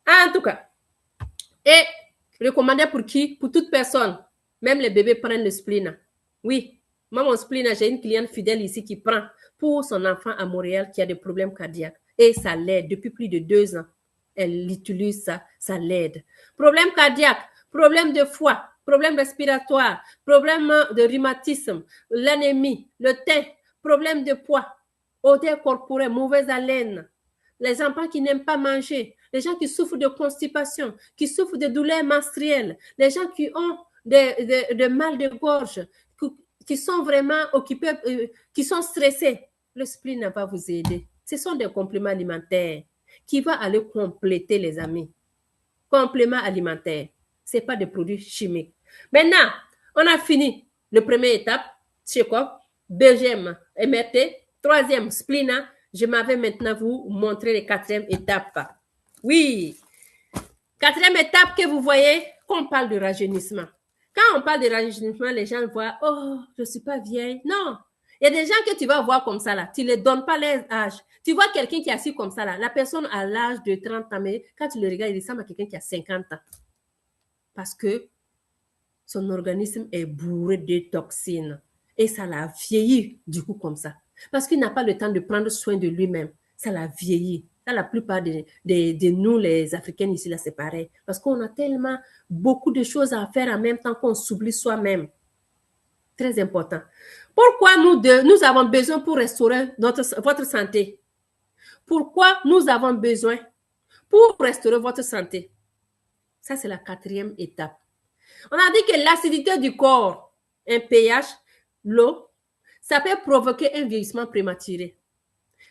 En tout cas, et recommandé pour qui? Pour toute personne. Même les bébés prennent le spleen. Oui, moi, mon spleen, j'ai une cliente fidèle ici qui prend pour son enfant à Montréal qui a des problèmes cardiaques. Et ça l'aide depuis plus de 2 ans. Elle utilise ça, ça l'aide. Problème cardiaque, problème de foie, problème respiratoire, problème de rhumatisme, l'anémie, le teint, problème de poids, odeur corporelle, mauvaise haleine, les enfants qui n'aiment pas manger, les gens qui souffrent de constipation, qui souffrent de douleurs menstruelles, les gens qui ont de mal de gorge, qui sont vraiment occupés, qui sont stressés. Le spleen va vous aider. Ce sont des compléments alimentaires qui vont aller compléter, les amis. Compléments alimentaires. Ce n'est pas des produits chimiques. Maintenant, on a fini la première étape. C'est quoi? Deuxième, MRT. Troisième, spleen. Je m'avais maintenant vous montrer les 4e étape. Oui. 4e étape que vous voyez, quand on parle de rajeunissement. Quand on parle de rajeunissement, les gens voient, oh, je ne suis pas vieille. Non. Il y a des gens que tu vas voir comme ça, là. Tu ne les donnes pas leur âge. Tu vois quelqu'un qui est assis comme ça, là. La personne a l'âge de 30 ans, mais quand tu le regardes, il ressemble à quelqu'un qui a 50 ans. Parce que son organisme est bourré de toxines. Et ça l'a vieilli, du coup, comme ça. Parce qu'il n'a pas le temps de prendre soin de lui-même. Ça l'a vieilli. Ça, la plupart de nous, les Africains ici, là, c'est pareil. Parce qu'on a tellement beaucoup de choses à faire en même temps qu'on s'oublie soi-même. Très important. Pourquoi nous avons besoin pour restaurer votre santé? Pourquoi nous avons besoin pour restaurer votre santé? Ça, c'est la 4e étape. On a dit que l'acidité du corps, un pH, l'eau, ça peut provoquer un vieillissement prématuré.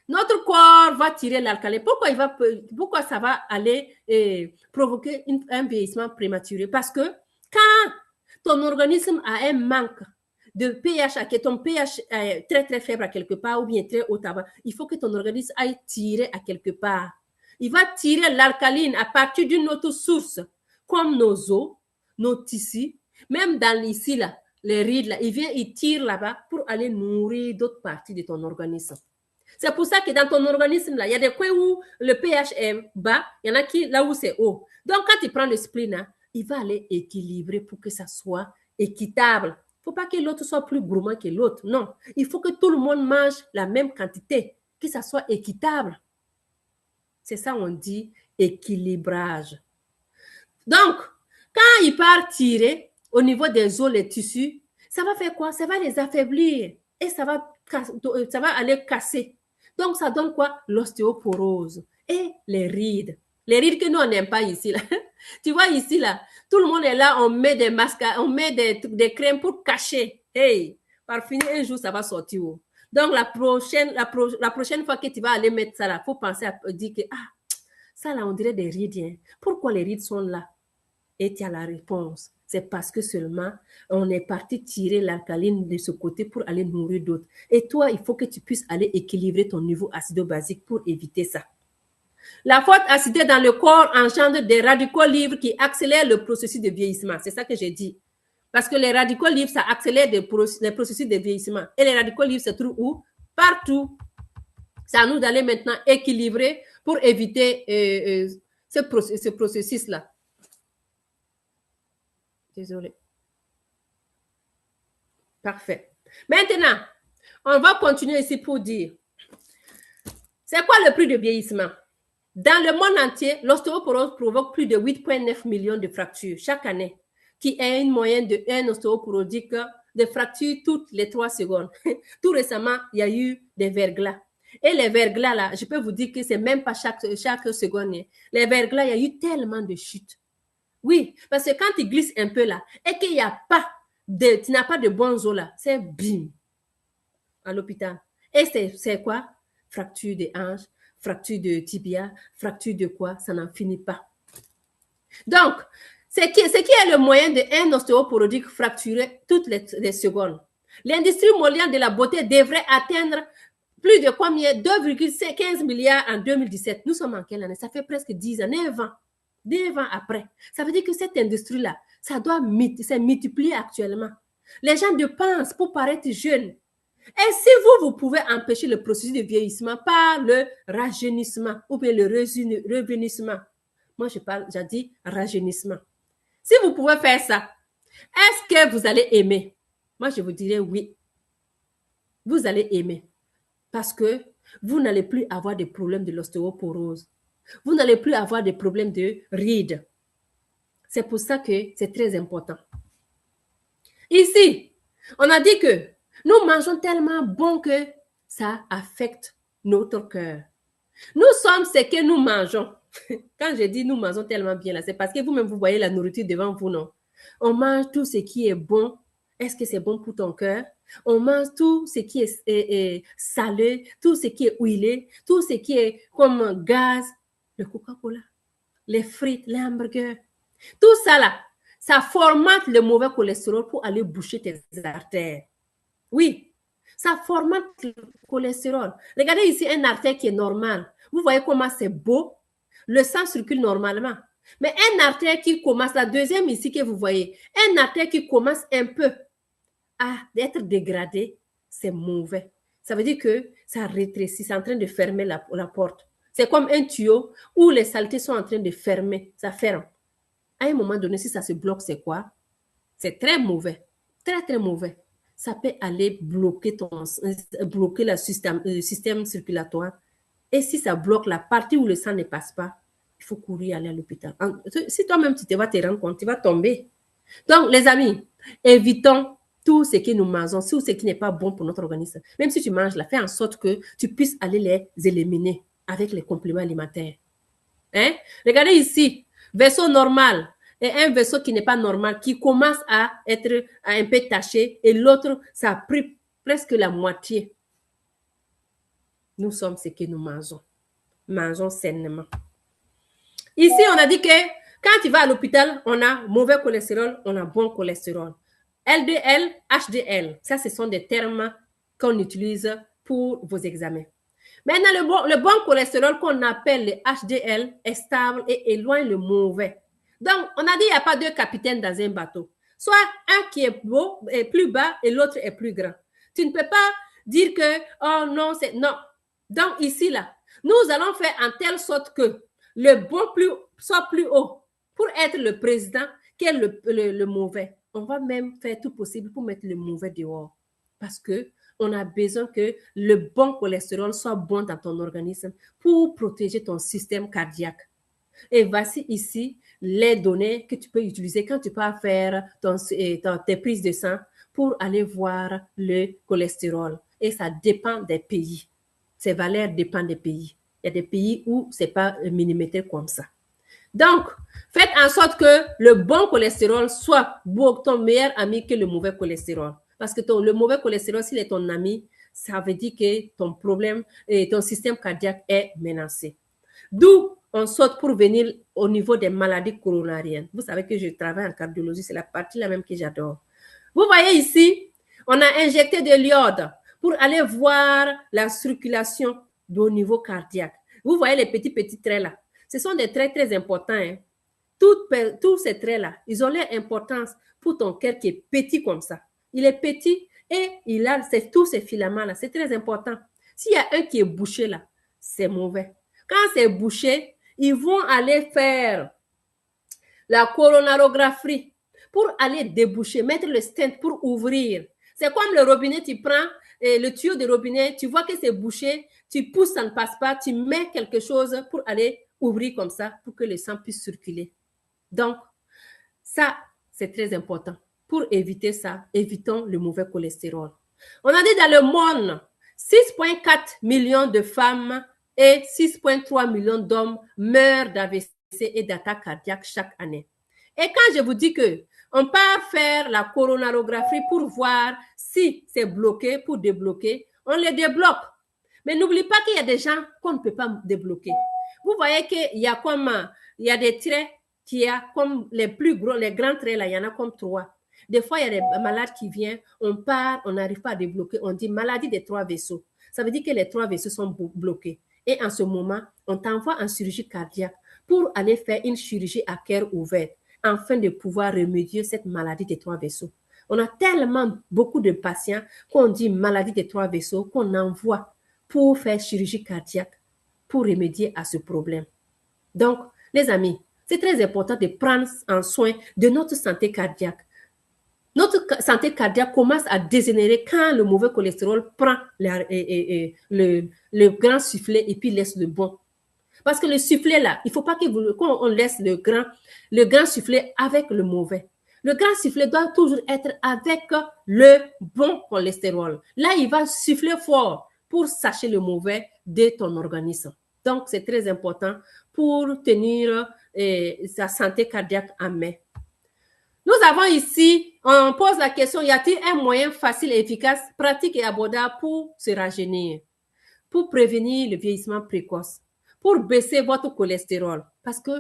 Notre corps va tirer l'alcali. Pourquoi ça va aller provoquer un vieillissement prématuré? Parce que quand ton organisme a un manque de pH, que ton pH est très très faible à quelque part ou bien très haut avant, il faut que ton organisme aille tirer à quelque part. Il va tirer l'alcaline à partir d'une autre source, comme nos os, nos tissus, même dans ici, là, les rides, là, il tire là-bas pour aller nourrir d'autres parties de ton organisme. C'est pour ça que dans ton organisme, là, il y a des coins où le pH est bas, il y en a qui là où c'est haut. Donc, quand tu prends le spleen, là, il va aller équilibrer pour que ça soit équitable. Il ne faut pas que l'autre soit plus gourmand que l'autre. Non, il faut que tout le monde mange la même quantité, que ça soit équitable. C'est ça, on dit équilibrage. Donc, quand il part tirer au niveau des os, les tissus, ça va faire quoi? Ça va les affaiblir et ça va aller casser. Donc, ça donne quoi? L'ostéoporose et les rides. Les rides que nous, on n'aime pas ici. Là. Tu vois ici, là, tout le monde est là, on met des masques, on met des crèmes pour cacher. Hey, par finir, un jour, ça va sortir. Donc, la prochaine fois que tu vas aller mettre ça là, il faut penser à dire que, ça là, on dirait des rides. Hein. Pourquoi les rides sont là? Et tu as la réponse. C'est parce que seulement on est parti tirer l'alcaline de ce côté pour aller nourrir d'autres. Et toi, il faut que tu puisses aller équilibrer ton niveau acido-basique pour éviter ça. La forte acidité dans le corps engendre des radicaux libres qui accélèrent le processus de vieillissement. C'est ça que j'ai dit. Parce que les radicaux libres, ça accélère les processus de vieillissement. Et les radicaux libres se trouvent où? Partout. C'est à nous d'aller maintenant équilibrer pour éviter ce processus-là. Désolée. Parfait. Maintenant, on va continuer ici pour dire, c'est quoi le prix de vieillissement? Dans le monde entier, l'ostéoporose provoque plus de 8,9 millions de fractures chaque année, qui est une moyenne de 1 ostéoporodique de fractures toutes les 3 secondes. Tout récemment, il y a eu des verglas. Et les verglas, là, je peux vous dire que c'est même pas chaque seconde. Les verglas, il y a eu tellement de chutes. Oui, parce que quand tu glisses un peu là, et qu'il n'y a pas tu n'as pas de bons os là, c'est bim, à l'hôpital. Et c'est quoi? Fracture des hanches, fracture de tibia, fracture de quoi? Ça n'en finit pas. Donc, ce qui est le moyen d'un ostéoporodique fracturé toutes les secondes. L'industrie mondiale de la beauté devrait atteindre plus de combien? 2,15 milliards en 2017. Nous sommes en quelle année? Ça fait presque 10 ans, 9 ans. 9 ans après. Ça veut dire que cette industrie-là, ça doit s'est multiplié actuellement. Les gens dépensent pour paraître jeunes. Et si vous pouvez empêcher le processus de vieillissement par le rajeunissement ou bien le revenissement, moi j'ai dit rajeunissement. Si vous pouvez faire ça, est-ce que vous allez aimer? Moi je vous dirais oui. Vous allez aimer. Parce que vous n'allez plus avoir de problèmes de l'ostéoporose. Vous n'allez plus avoir de problèmes de rides. C'est pour ça que c'est très important. Ici, on a dit que nous mangeons tellement bon que ça affecte notre cœur. Nous sommes ce que nous mangeons. Quand je dis nous mangeons tellement bien, là, c'est parce que vous-même, vous voyez la nourriture devant vous, non? On mange tout ce qui est bon. Est-ce que c'est bon pour ton cœur? On mange tout ce qui est salé, tout ce qui est huilé, tout ce qui est comme gaz, le Coca-Cola, les frites, les hamburgers. Tout ça là, ça formate le mauvais cholestérol pour aller boucher tes artères. Oui, ça formate le cholestérol. Regardez ici un artère qui est normal. Vous voyez comment c'est beau? Le sang circule normalement. Mais un artère qui commence, la deuxième ici que vous voyez, un artère qui commence un peu à être dégradé, c'est mauvais. Ça veut dire que ça rétrécit, c'est en train de fermer la porte. C'est comme un tuyau où les saletés sont en train de fermer, ça ferme. À un moment donné, si ça se bloque, c'est quoi? C'est très mauvais, très très mauvais. ça peut aller bloquer bloquer le système circulatoire. Et si ça bloque la partie où le sang ne passe pas, il faut courir aller à l'hôpital. Si toi-même, tu vas te rendre compte, tu vas tomber. Donc, les amis, évitons tout ce que nous mangeons, tout ce qui n'est pas bon pour notre organisme. Même si tu manges là, fais en sorte que tu puisses aller les éliminer avec les compléments alimentaires. Hein? Regardez ici, vaisseau normal et un vaisseau qui n'est pas normal, qui commence à être un peu taché et l'autre, ça a pris presque la moitié. Nous sommes ce que nous mangeons. Mangeons sainement. Ici, on a dit que quand tu vas à l'hôpital, on a mauvais cholestérol, on a bon cholestérol. LDL, HDL, ça, ce sont des termes qu'on utilise pour vos examens. Maintenant, le bon cholestérol qu'on appelle le HDL est stable et éloigne le mauvais. Donc, on a dit qu'il n'y a pas deux capitaines dans un bateau. Soit un qui est beau, est plus bas et l'autre est plus grand. Tu ne peux pas dire que, oh non, c'est non. Donc, ici, là, nous allons faire en telle sorte que le bon soit plus haut pour être le président qu'est le mauvais. On va même faire tout possible pour mettre le mauvais dehors. Parce que on a besoin que le bon cholestérol soit bon dans ton organisme pour protéger ton système cardiaque. Et voici ici les données que tu peux utiliser quand tu vas faire tes prises de sang pour aller voir le cholestérol. Et ça dépend des pays. Ces valeurs dépendent des pays. Il y a des pays où ce n'est pas millimétré comme ça. Donc, faites en sorte que le bon cholestérol soit ton meilleur ami que le mauvais cholestérol. Parce que le mauvais cholestérol, s'il est ton ami, ça veut dire que ton problème et ton système cardiaque est menacé. D'où on saute pour venir au niveau des maladies coronariennes. Vous savez que je travaille en cardiologie, c'est la partie là même que j'adore. Vous voyez ici, on a injecté de l'iode pour aller voir la circulation au niveau cardiaque. Vous voyez les petits traits là. Ce sont des traits très importants. Hein. Tous ces traits-là, ils ont leur importance pour ton cœur qui est petit comme ça. Il est petit et il a tous ces filaments-là. C'est très important. S'il y a un qui est bouché là, c'est mauvais. Quand c'est bouché, ils vont aller faire la coronarographie pour aller déboucher, mettre le stent pour ouvrir. C'est comme le robinet, tu prends le tuyau de robinet, tu vois que c'est bouché, tu pousses, ça ne passe pas, tu mets quelque chose pour aller ouvrir comme ça pour que le sang puisse circuler. Donc, ça, c'est très important. Pour éviter ça, évitons le mauvais cholestérol. On a dit dans le monde, 6,4 millions de femmes et 6,3 millions d'hommes meurent d'AVC et d'attaques cardiaques chaque année. Et quand je vous dis que on part faire la coronarographie pour voir si c'est bloqué, pour débloquer, on les débloque. Mais n'oublie pas qu'il y a des gens qu'on ne peut pas débloquer. Vous voyez qu'il y a des traits qui y a comme les plus gros, les grands traits là, il y en a comme 3. Des fois, il y a des malades qui viennent, on part, on n'arrive pas à débloquer, on dit maladie des 3 vaisseaux. Ça veut dire que les 3 vaisseaux sont bloqués. Et en ce moment, on t'envoie en chirurgie cardiaque pour aller faire une chirurgie à cœur ouvert afin de pouvoir remédier cette maladie des 3 vaisseaux. On a tellement beaucoup de patients qu'on dit maladie des 3 vaisseaux qu'on envoie pour faire chirurgie cardiaque pour remédier à ce problème. Donc, les amis, c'est très important de prendre en soin de notre santé cardiaque. Notre santé cardiaque commence à dégénérer quand le mauvais cholestérol prend le grand sifflet et puis laisse le bon. Parce que le sifflet là, il ne faut pas qu'on laisse le grand sifflet avec le mauvais. Le grand sifflet doit toujours être avec le bon cholestérol. Là, il va siffler fort pour sacher le mauvais de ton organisme. Donc, c'est très important pour tenir sa santé cardiaque en main. Nous avons ici, on pose la question, y a-t-il un moyen facile et efficace, pratique et abordable pour se rajeunir, pour prévenir le vieillissement précoce, pour baisser votre cholestérol? Parce que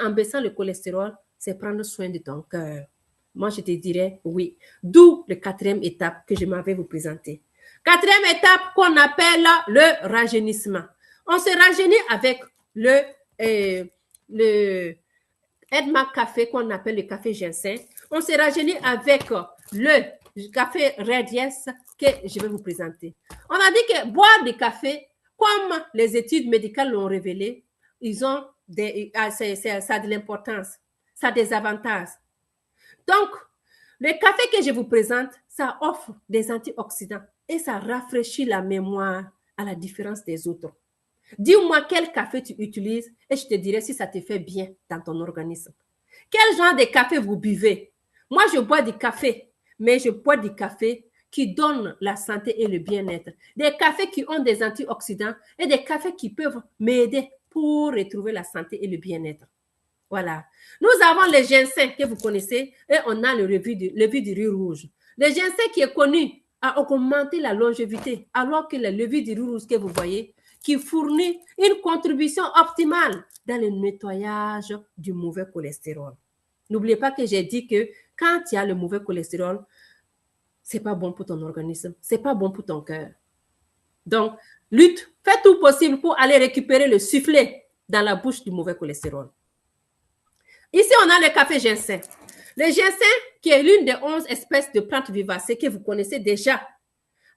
en baissant le cholestérol, c'est prendre soin de ton cœur. Moi, je te dirais oui. D'où la 4e étape que je m'avais vous présenter. 4e étape qu'on appelle le rajeunissement. On se rajeunit avec le Edma Café qu'on appelle le café ginseng. On se rajeunit avec le café Red Yes que je vais vous présenter. On a dit que boire du café, comme les études médicales l'ont révélé, ça a de l'importance, ça a des avantages. Donc, Le café que je vous présente, ça offre des antioxydants et ça rafraîchit la mémoire à la différence des autres. Dis-moi quel café tu utilises et je te dirai si ça te fait bien dans ton organisme. Quel genre de café vous buvez? Moi, je bois du café, mais je bois du café qui donne la santé et le bien-être. Des cafés qui ont des antioxydants et des cafés qui peuvent m'aider pour retrouver la santé et le bien-être. Voilà. Nous avons le ginseng que vous connaissez et on a le levé du riz rouge. Le ginseng qui est connu a augmenté la longévité, alors que le levé du riz rouge que vous voyez, qui fournit une contribution optimale dans le nettoyage du mauvais cholestérol. N'oubliez pas que j'ai dit que quand il y a le mauvais cholestérol, c'est pas bon pour ton organisme, c'est pas bon pour ton cœur. Donc, lutte, fais tout possible pour aller récupérer le soufflet dans la bouche du mauvais cholestérol. Ici, on a le café ginseng. Le ginseng, qui est l'une des 11 espèces de plantes vivacées que vous connaissez déjà,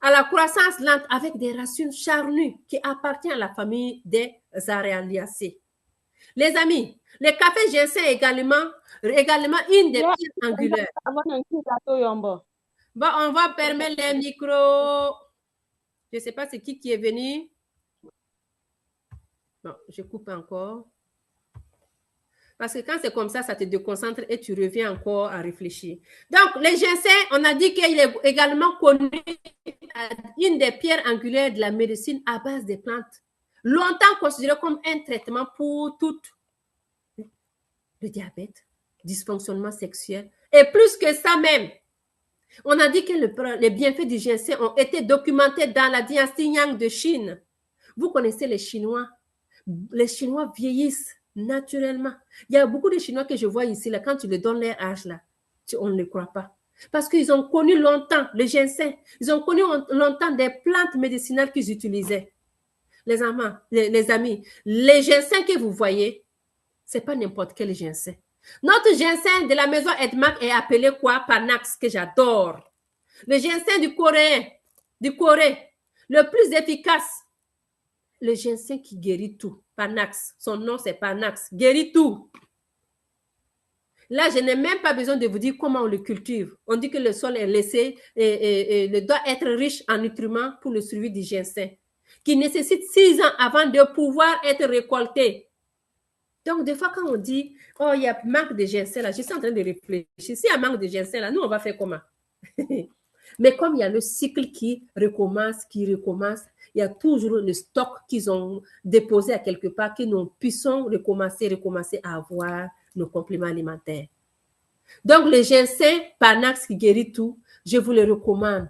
à la croissance lente avec des racines charnues qui appartiennent à la famille des Araliacées. Les amis, le café ginseng est également une des pierres angulaires. Bon, on va permettre les micros. Je ne sais pas c'est qui est venu. Bon, je coupe encore. Parce que quand c'est comme ça te déconcentre et tu reviens encore à réfléchir. Donc, le ginseng, on a dit qu'il est également connu une des pierres angulaires de la médecine à base des plantes, longtemps considéré comme un traitement pour tout le diabète, dysfonctionnement sexuel, et plus que ça même. On a dit que les bienfaits du ginseng ont été documentés dans la dynastie Yang de Chine. Vous connaissez les Chinois. Les Chinois vieillissent naturellement. Il y a beaucoup de Chinois que je vois ici, là, quand tu leur donnes leur âge, là, on ne le croit pas. Parce qu'ils ont connu longtemps le ginseng. Ils ont connu longtemps des plantes médicinales qu'ils utilisaient. Les amis, les ginsengs que vous voyez, ce n'est pas n'importe quel ginseng. Notre ginseng de la maison Edmac est appelé quoi? Panax, que j'adore. Le ginseng du Corée, le plus efficace. Le ginseng qui guérit tout. Panax, son nom c'est Panax, guérit tout. Là, je n'ai même pas besoin de vous dire comment on le cultive. On dit que le sol est laissé et doit être riche en nutriments pour le suivi du ginseng, qui nécessite 6 ans avant de pouvoir être récolté. Donc, des fois, quand on dit, oh, il y a manque de ginseng là, je suis en train de réfléchir. S'il y a manque de ginseng là, nous, on va faire comment? Mais comme il y a le cycle qui recommence, il y a toujours le stock qu'ils ont déposé à quelque part, que nous puissions recommencer à avoir nos compléments alimentaires. Donc, le ginseng Panax qui guérit tout, je vous le recommande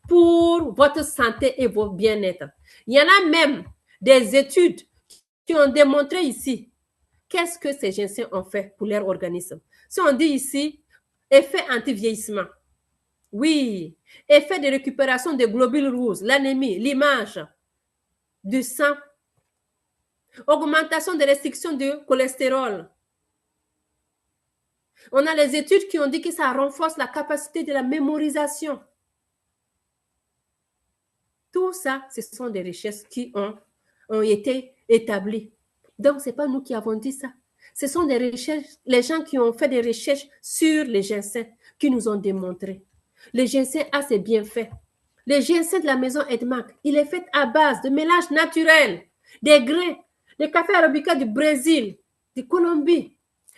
pour votre santé et votre bien-être. Il y en a même des études qui ont démontré ici qu'est-ce que ces ginsengs ont fait pour leur organisme. Si on dit ici, effet anti-vieillissement. Oui, effet de récupération des globules rouges, l'anémie, l'image du sang, augmentation des restrictions de cholestérol. On a les études qui ont dit que ça renforce la capacité de la mémorisation. Tout ça, ce sont des recherches qui ont été établies. Donc, ce n'est pas nous qui avons dit ça. Ce sont des recherches, les gens qui ont fait des recherches sur les ginsengs qui nous ont démontré. Le ginseng a ses bienfaits. Le ginseng de la maison Edmac, il est fait à base de mélange naturel, des grains, de café arabica du Brésil, de Colombie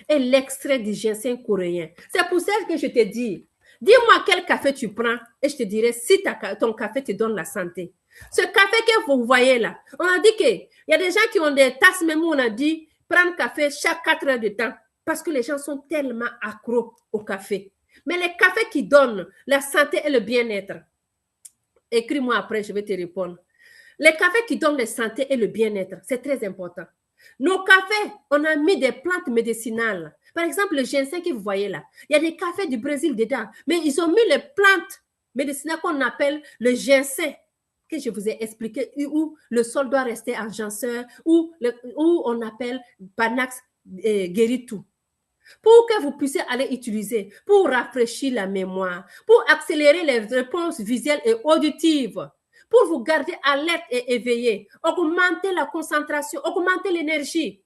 et l'extrait du ginseng coréen. C'est pour ça que je te dis, dis-moi quel café tu prends et je te dirai si ton café te donne la santé. Ce café que vous voyez là, on a dit qu'il y a des gens qui ont des tasses, même où on a dit prendre café chaque 4 heures de temps parce que les gens sont tellement accros au café. Mais les cafés qui donnent la santé et le bien-être, écris-moi après, je vais te répondre. Les cafés qui donnent la santé et le bien-être, c'est très important. Nos cafés, on a mis des plantes médicinales. Par exemple, le ginseng que vous voyez là, il y a des cafés du Brésil dedans, mais ils ont mis les plantes médicinales qu'on appelle le ginseng, que je vous ai expliqué, où le sol doit rester agenceur, où on appelle Panax guérit tout. Pour que vous puissiez aller utiliser, pour rafraîchir la mémoire, pour accélérer les réponses visuelles et auditives, pour vous garder alerte et éveillé, augmenter la concentration, augmenter l'énergie,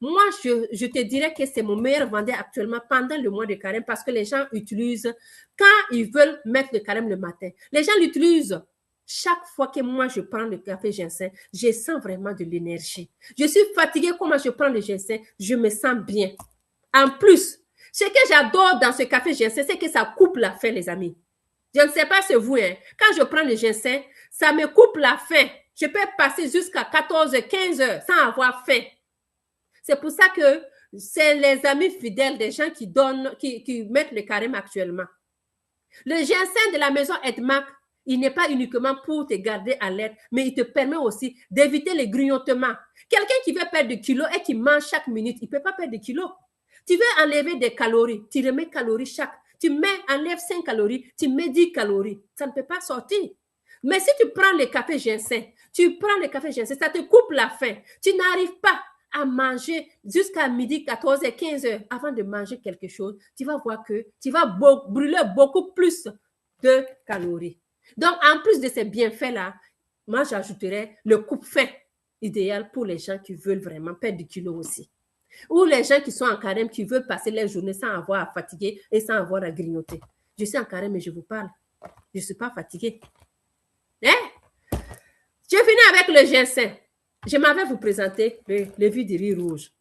Moi, je te dirais que c'est mon meilleur vendeur actuellement pendant le mois de carême parce que les gens utilisent quand ils veulent mettre le carême le matin. Les gens l'utilisent. Chaque fois que moi, je prends le café ginseng, je sens vraiment de l'énergie. Je suis fatiguée, comment je prends le ginseng, je me sens bien. En plus, ce que j'adore dans ce café ginseng, c'est que ça coupe la faim, les amis. Je ne sais pas si vous, hein, quand je prends le ginseng, ça me coupe la faim. Je peux passer jusqu'à 14, 15 heures sans avoir faim. C'est pour ça que c'est les amis fidèles des gens qui donnent, qui mettent le carême actuellement. Le ginseng de la maison Edmac, il n'est pas uniquement pour te garder alerte, mais il te permet aussi d'éviter les grignotements. Quelqu'un qui veut perdre des kilos et qui mange chaque minute, il ne peut pas perdre des kilos. Tu veux enlever des calories, tu remets calories chaque. Tu enlèves 5 calories, tu mets 10 calories. Ça ne peut pas sortir. Mais si tu prends le café ginseng, ça te coupe la faim. Tu n'arrives pas à manger jusqu'à midi, 14 et 15 heures avant de manger quelque chose. Tu vas voir que tu vas brûler beaucoup plus de calories. Donc, en plus de ces bienfaits-là, moi, j'ajouterais le coupe-faim idéal pour les gens qui veulent vraiment perdre du kilo aussi. Ou les gens qui sont en carême, qui veulent passer leur journée sans avoir à fatiguer et sans avoir à grignoter. Je suis en carême et je vous parle. Je ne suis pas fatiguée. Hein? Je finis avec le ginseng. Je m'avais vous présenter le levure de riz rouge.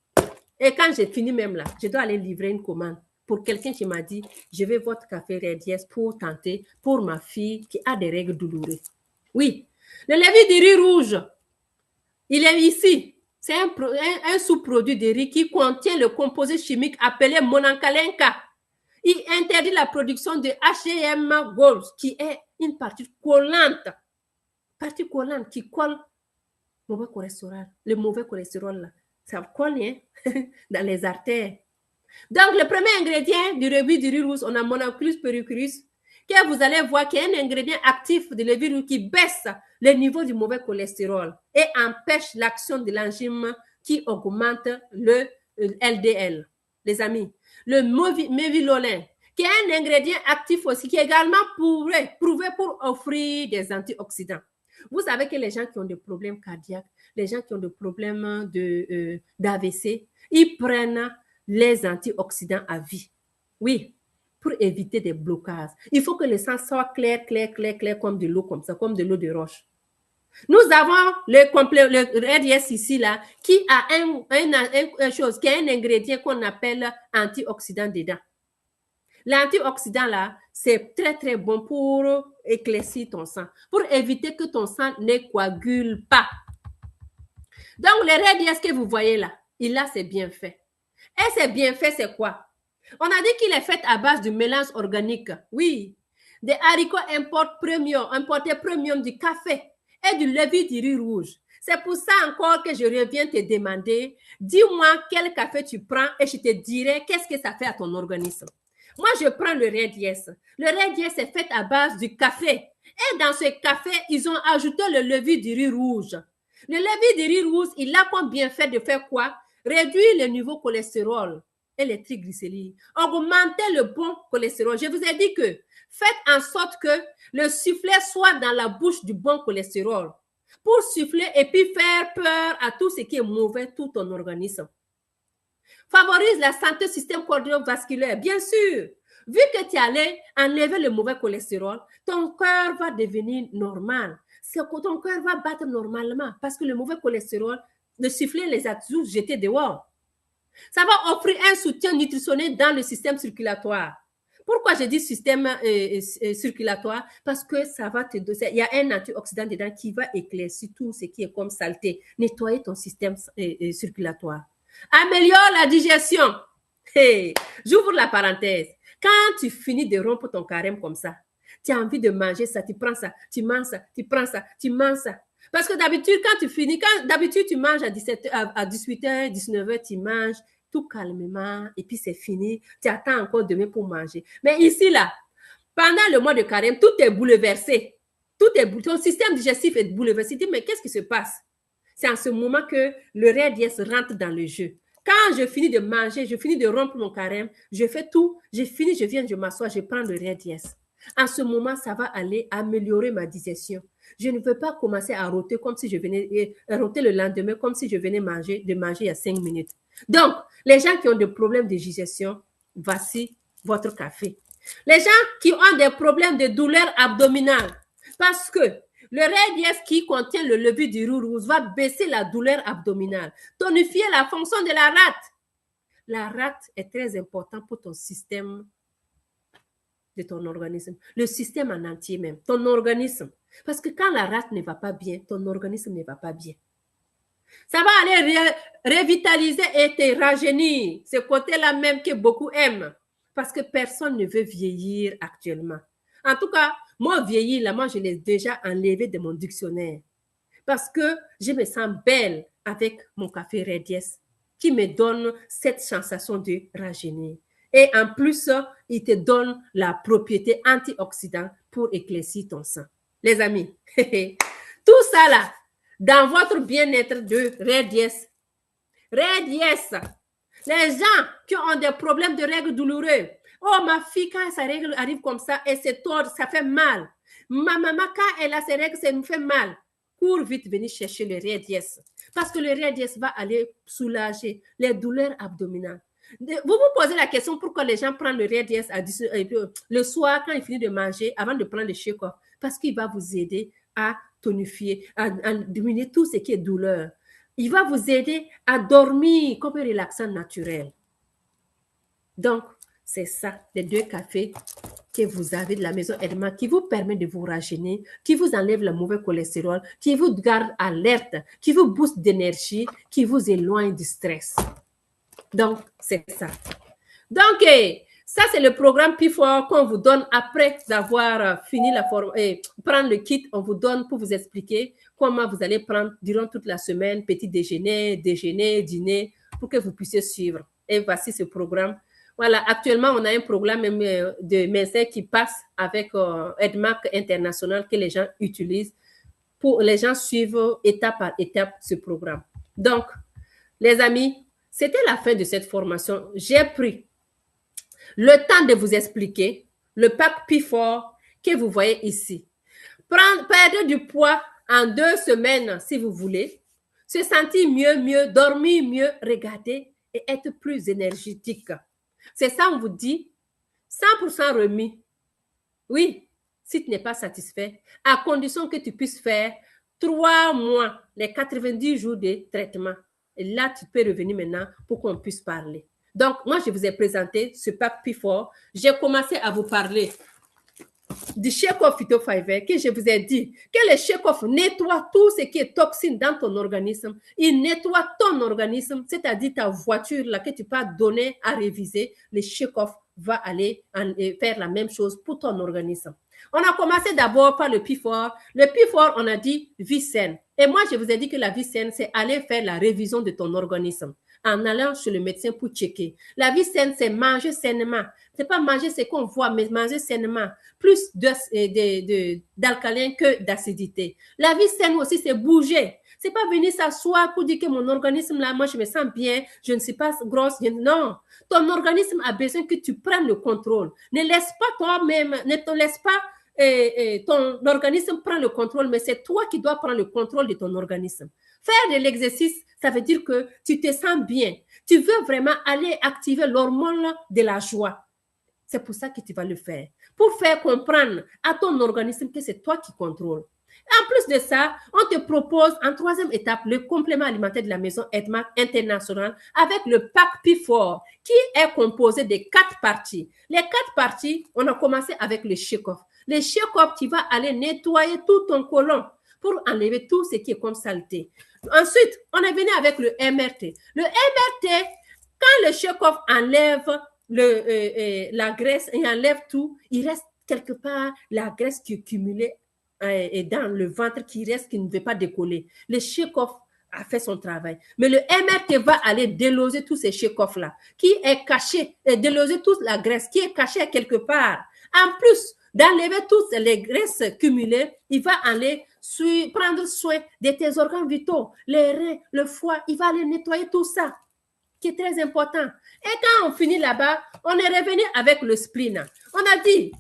Et quand j'ai fini même là, je dois aller livrer une commande pour quelqu'un qui m'a dit, je veux votre café Red Yes pour tenter pour ma fille qui a des règles douloureuses. Oui, le levure de riz rouge, il est ici. C'est un sous-produit de riz qui contient le composé chimique appelé mononkalenka. Il interdit la production de HCM Gold, qui est une partie collante qui colle le mauvais cholestérol, là. Ça colle hein, dans les artères. Donc, le premier ingrédient du levure de riz rouge, on a Monoculus pericurus, que vous allez voir qu'il y a un ingrédient actif de levure rouge qui baisse le niveau du mauvais cholestérol et empêche l'action de l'enzyme qui augmente le LDL. Les amis, le mévilolin, qui est un ingrédient actif aussi, qui est également prouvé pour offrir des antioxydants. Vous savez que les gens qui ont des problèmes cardiaques, les gens qui ont des problèmes d'AVC, ils prennent les antioxydants à vie. Oui, pour éviter des blocages. Il faut que le sang soit clair, comme de l'eau comme ça, comme de l'eau de roche. Nous avons le Red Yes ici, là, qui a une chose, qui est un ingrédient qu'on appelle antioxydant dedans. L'antioxydant, là, c'est très bon pour éclaircir ton sang, pour éviter que ton sang ne coagule pas. Donc, le Red Yes que vous voyez là, il a ses bienfaits. Et ces bienfaits, c'est quoi? On a dit qu'il est fait à base de mélange organique. Oui, des haricots importés premium, du café et du levure de riz rouge. C'est pour ça encore que je reviens te demander, dis-moi quel café tu prends et je te dirai qu'est-ce que ça fait à ton organisme. Moi, je prends le Red Yes. Le Red Yes est fait à base du café. Et dans ce café, ils ont ajouté le levure de riz rouge. Le levure de riz rouge, il a comme bienfait de faire quoi? Réduire le niveau cholestérol et les triglycérides. Augmenter le bon cholestérol. Je vous ai dit que faites en sorte que le soufflet soit dans la bouche du bon cholestérol pour souffler et puis faire peur à tout ce qui est mauvais, tout ton organisme. Favorise la santé du système cardiovasculaire, bien sûr. Vu que tu es allé enlever le mauvais cholestérol, ton cœur va devenir normal. Ton cœur va battre normalement parce que le mauvais cholestérol, le soufflet les a toujours jetés dehors. Ça va offrir un soutien nutritionnel dans le système circulatoire. Pourquoi je dis système circulatoire? Parce que ça va te donner, il y a un antioxydant dedans qui va éclaircir tout ce qui est comme saleté, nettoyer ton système circulatoire. Améliore la digestion. Hey, j'ouvre la parenthèse. Quand tu finis de rompre ton carême comme ça, tu as envie de manger ça, tu prends ça, tu manges ça, tu prends ça, tu manges ça. Parce que d'habitude, quand tu finis, d'habitude tu manges à 18h, 19h, tu manges tout calmement et puis c'est fini. Tu attends encore demain pour manger. Mais ici, là, pendant le mois de carême, tout est bouleversé. Ton système digestif est bouleversé. Tu dis, mais qu'est-ce qui se passe? C'est en ce moment que le Red Yes rentre dans le jeu. Quand je finis de manger, je finis de rompre mon carême, je fais tout, je viens, je m'assois, je prends le Red Yes. En ce moment, ça va aller améliorer ma digestion. Je ne veux pas commencer à rôter comme si je venais, rôter le lendemain comme si je venais de manger il y a 5 minutes. Donc, les gens qui ont des problèmes de digestion, voici votre café. Les gens qui ont des problèmes de douleur abdominale, parce que le Red qui contient le levure du roux rouge va baisser la douleur abdominale, tonifier la fonction de la rate. La rate est très importante pour ton système de ton organisme, le système en entier même, ton organisme. Parce que quand la rate ne va pas bien, ton organisme ne va pas bien. Ça va aller revitaliser et te rajeunir. Ce côté-là même que beaucoup aiment. Parce que personne ne veut vieillir actuellement. En tout cas, moi, vieillir, là, moi, je l'ai déjà enlevé de mon dictionnaire. Parce que je me sens belle avec mon café Redies qui me donne cette sensation de rajeunir. Et en plus, il te donne la propriété antioxydant pour éclaircir ton sang. Les amis, tout ça là, dans votre bien-être de Redies. Redies, les gens qui ont des problèmes de règles douloureuses. Oh, ma fille, quand sa règle arrive comme ça et c'est tord, ça fait mal. Ma maman, quand elle a ses règles, ça me fait mal. Cours vite venir chercher le Redies. Parce que le Redies va aller soulager les douleurs abdominales. Vous vous posez la question pourquoi les gens prennent le Redies le soir quand ils finissent de manger avant de prendre le Shekoff. Parce qu'il va vous aider à tonifier, à diminuer tout ce qui est douleur. Il va vous aider à dormir comme un relaxant naturel. Donc, c'est ça, les 2 cafés que vous avez de la maison Edma qui vous permet de vous rajeunir, qui vous enlève le mauvais cholestérol, qui vous garde alerte, qui vous booste d'énergie, qui vous éloigne du stress. Donc, c'est ça. Donc, ça, c'est le programme P4 qu'on vous donne après avoir fini la forme. Prendre le kit, on vous donne pour vous expliquer comment vous allez prendre durant toute la semaine, petit déjeuner, dîner, pour que vous puissiez suivre. Et voici ce programme. Voilà, actuellement, on a un programme de médecins qui passe avec EDMAC International que les gens utilisent pour les gens suivre étape par étape ce programme. Donc, les amis, c'était la fin de cette formation. J'ai pris le temps de vous expliquer le pack P4 que vous voyez ici. Perdre du poids en 2 semaines si vous voulez. Se sentir mieux, dormir mieux, regarder et être plus énergétique. C'est ça, on vous dit, 100% remis. Oui, si tu n'es pas satisfait, à condition que tu puisses faire 3 mois, les 90 jours de traitement. Et là, tu peux revenir maintenant pour qu'on puisse parler. Donc, moi, je vous ai présenté ce pack P4. J'ai commencé à vous parler du Shekoff Phytofiber que je vous ai dit que le Shekoff nettoie tout ce qui est toxine dans ton organisme. Il nettoie ton organisme, c'est-à-dire ta voiture là que tu peux donner à réviser. Le Shekoff va aller faire la même chose pour ton organisme. On a commencé d'abord par le P4. Le P4, on a dit vie saine. Et moi, je vous ai dit que la vie saine, c'est aller faire la révision de ton organisme en allant chez le médecin pour checker. La vie saine, c'est manger sainement. C'est pas manger ce qu'on voit, mais manger sainement. Plus d'alcalin que d'acidité. La vie saine aussi, c'est bouger. C'est pas venir s'asseoir pour dire que mon organisme, là, moi, je me sens bien, je ne suis pas grosse. Non. Ton organisme a besoin que tu prennes le contrôle. Ne laisse pas toi-même, ne te laisse pas ton organisme prend le contrôle, mais c'est toi qui dois prendre le contrôle de ton organisme. Faire de l'exercice, ça veut dire que tu te sens bien. Tu veux vraiment aller activer l'hormone de la joie. C'est pour ça que tu vas le faire. Pour faire comprendre à ton organisme que c'est toi qui contrôle. En plus de ça, on te propose en 3e étape le complément alimentaire de la maison EDMAC International avec le pack P4 qui est composé de 4 parties. Les 4 parties, on a commencé avec le Shekoff. Le Shekoff qui va aller nettoyer tout ton côlon pour enlever tout ce qui est comme saleté. Ensuite, on est venu avec le MRT. Le MRT, quand le Shekoff enlève la graisse et enlève tout, il reste quelque part la graisse qui est cumulée et dans le ventre qui reste, qui ne veut pas décoller. Le Shekoff a fait son travail. Mais le MRT va aller déloger tous ces Shekoff-là, qui est caché, et déloger toute la graisse qui est cachée quelque part. En plus d'enlever toutes les graisses cumulées, il va aller prendre soin de tes organes vitaux, les reins, le foie, il va aller nettoyer tout ça, qui est très important. Et quand on finit là-bas, on est revenu avec le spleen. On a dit,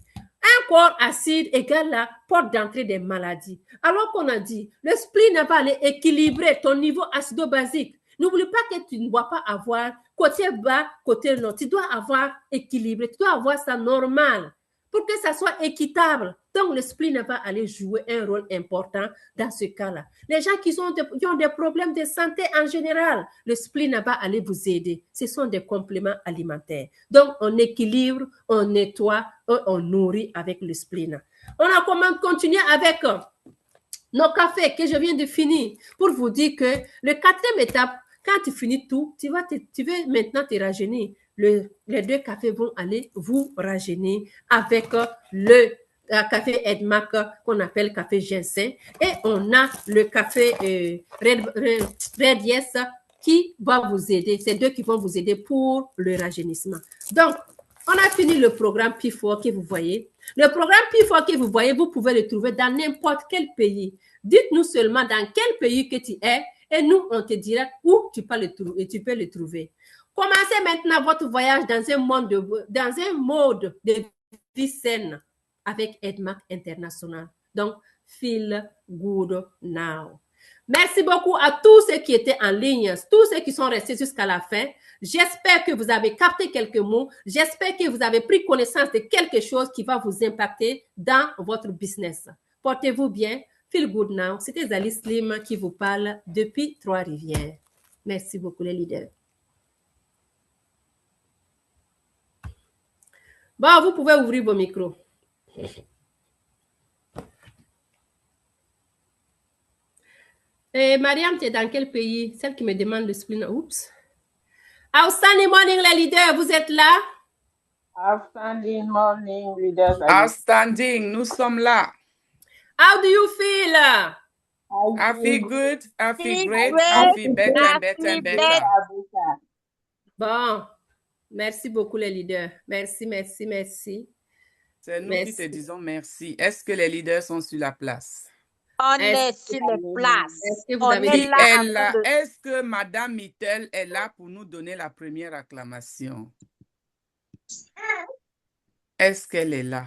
Un corps acide égale la porte d'entrée des maladies. Alors qu'on a dit, le spleen va aller équilibrer ton niveau acido-basique. N'oublie pas que tu ne dois pas avoir côté bas, côté haut. Tu dois avoir équilibré, tu dois avoir ça normal pour que ça soit équitable. Donc, le spleen va aller jouer un rôle important dans ce cas-là. Les gens qui ont des problèmes de santé en général, le spleen va aller vous aider. Ce sont des compléments alimentaires. Donc, on équilibre, on nettoie, on nourrit avec le spleen. On a continué avec nos cafés que je viens de finir pour vous dire que le quatrième étape, quand tu finis tout, tu vas maintenant te rajeunir. Les 2 cafés vont aller vous rajeunir avec le café Edmac qu'on appelle café ginseng et on a le café Red Yes qui va vous aider. C'est 2 qui vont vous aider pour le rajeunissement. Donc, on a fini le programme P4 que vous voyez. Le programme P4 que vous voyez, vous pouvez le trouver dans n'importe quel pays. Dites-nous seulement dans quel pays que tu es et nous, on te dira où tu peux le trouver. Commencez maintenant votre voyage dans un mode de vie saine avec Edmac International. Donc, feel good now. Merci beaucoup à tous ceux qui étaient en ligne, tous ceux qui sont restés jusqu'à la fin. J'espère que vous avez capté quelques mots. J'espère que vous avez pris connaissance de quelque chose qui va vous impacter dans votre business. Portez-vous bien. Feel good now. C'était Zali Slim qui vous parle depuis Trois-Rivières. Merci beaucoup les leaders. Bon, vous pouvez ouvrir vos micros. Et Mariam, tu es dans quel pays? Celle qui me demande le spleen. Oups. Outstanding morning, les leaders, vous êtes là? Outstanding morning, leaders. Outstanding, nous sommes là. How do you feel? I feel good, I feel great, I feel better and better and better. Bon, merci beaucoup les leaders. Merci, merci, merci. C'est nous qui te disons merci. Est-ce que les leaders sont sur la place? On est sur les places. Est-ce que vous avez Est-ce que Madame Mittel est là pour nous donner la première acclamation? Est-ce qu'elle est là?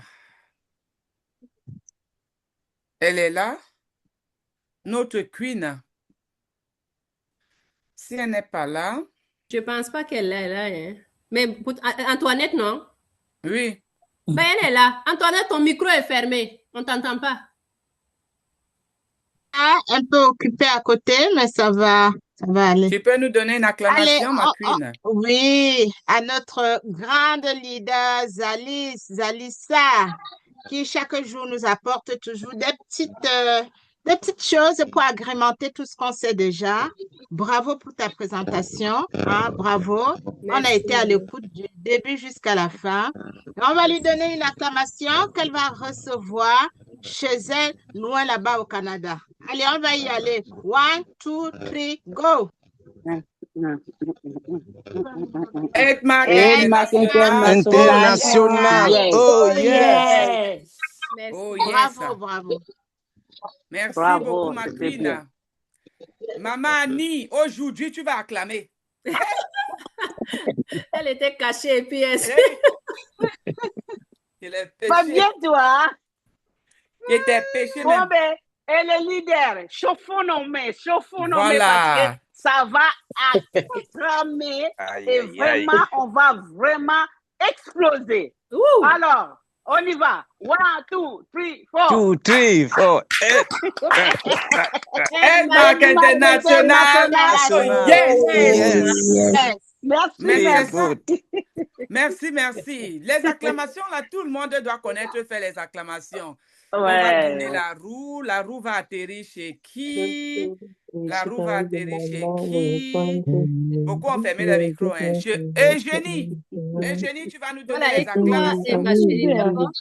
Elle est là? Notre queen. Si elle n'est pas là. Je ne pense pas qu'elle est là. Hein. Mais Antoinette, non? Oui. Ben, elle est là. Antoinette, ton micro est fermé. On ne t'entend pas. Un peu occupée à côté, mais ça va aller. Tu peux nous donner une acclamation, ma queen? Oui, à notre grande leader Zalissa, qui chaque jour nous apporte toujours des petites choses pour agrémenter tout ce qu'on sait déjà. Bravo pour ta présentation. Hein, bravo. Merci. On a été à l'écoute du début jusqu'à la fin. On va lui donner une acclamation qu'elle va recevoir chez elle, loin là-bas au Canada. Allez, on va y aller. 1, 2, 3, go! Edmac International. Yes. Oh, yes. Merci. Oh, yes. Bravo. Merci Bravo, beaucoup, ma c'était queen. bien. Maman Annie, aujourd'hui, tu vas acclamer. Elle était cachée et puis elle... Il est Pas péché. bien, toi. Il était péché Bon, même. ben, et les leaders, chauffons nos mains Voilà. parce que ça va acclamer et vraiment, on va vraiment exploser. Ouh. Alors, on y va. 1, 2, 3, 4. 2, 3, 4. Edmac International. Yes. Yes. Merci, Merci. merci. Merci, merci. Les acclamations, là, tout le monde doit connaître faire les acclamations. On va Ouais. tourner la roue va atterrir chez qui? La roue va atterrir chez qui? Beaucoup ont fermé le micro. Hein. Eugénie, tu vas nous donner Voilà, les écoute-moi et acclamations. ma chérie, d'accord?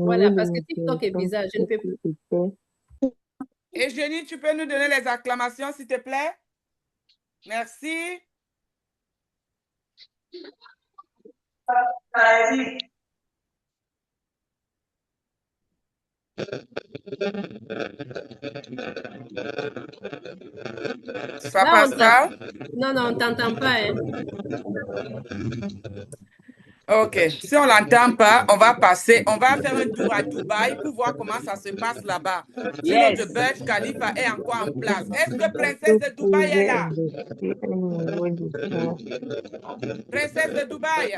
Voilà, parce que TikTok est bizarre, je ne peux plus. Eugénie, tu peux nous donner les acclamations, s'il te plaît? Merci. Ça Là, passe pas? Non, on ne t'entend pas. Hein. Ok, si on l'entend pas, on va passer, on va faire un tour à Dubaï pour voir comment ça se passe là-bas. Si Yes. notre Burj Khalifa est encore en place. Est-ce que Princesse de Dubaï est là? Princesse de Dubaï,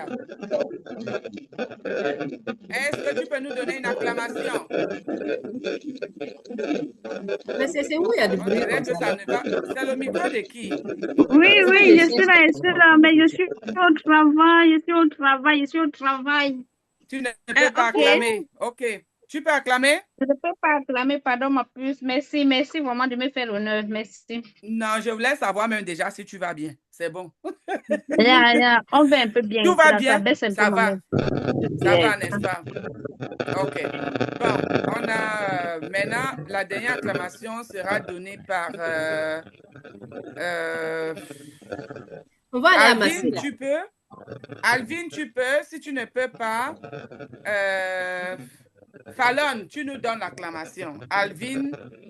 est-ce que tu peux nous donner une acclamation? Mais c'est où il y a du On bruit dirait comme que ça? ça ne va. C'est le micro de qui? Oui, oui, je suis là, mais je suis au travail. Tu ne peux pas Ok. acclamer. Ok. Tu peux acclamer? Je ne peux pas acclamer, pardon ma puce. Merci vraiment de me faire l'honneur. Merci. Non, je voulais savoir même déjà si tu vas bien. C'est bon. On va un peu bien. Tout va Ça bien? baisse un peu Ça mon va. œuvre. Ça Yes. va, n'est-ce pas? OK. Bon, on a maintenant la dernière acclamation sera donnée par On va aller à Alvin, Massy, là. tu peux? Alvin, tu peux? Si tu ne peux pas, Fallon, tu nous donnes l'acclamation. Alvin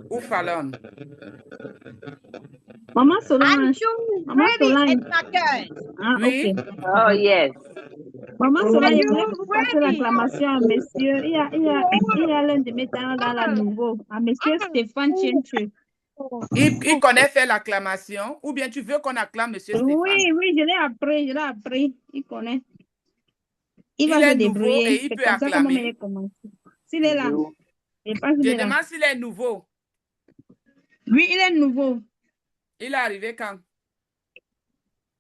ou Fallon? Maman Solange. Maman Ready, Solange. Edmaker. Ah, Oui. ok. Oh, yes. Maman Solange, Are je you voulais vous passer ready? l'acclamation à monsieur. Il y a l'un de mes talents dans la nouveau. À monsieur Stéphane Tientu. Il connaît faire l'acclamation ou bien tu veux qu'on acclame M. Stéphane? Oui, je l'ai appris. Il connaît. Il va est se nouveau débrouiller. et il C'est peut comme ça comment acclamer. il commence. S'il est là, je pense qu'il Je est là. demande s'il est nouveau. Oui, il est nouveau. Il est arrivé quand?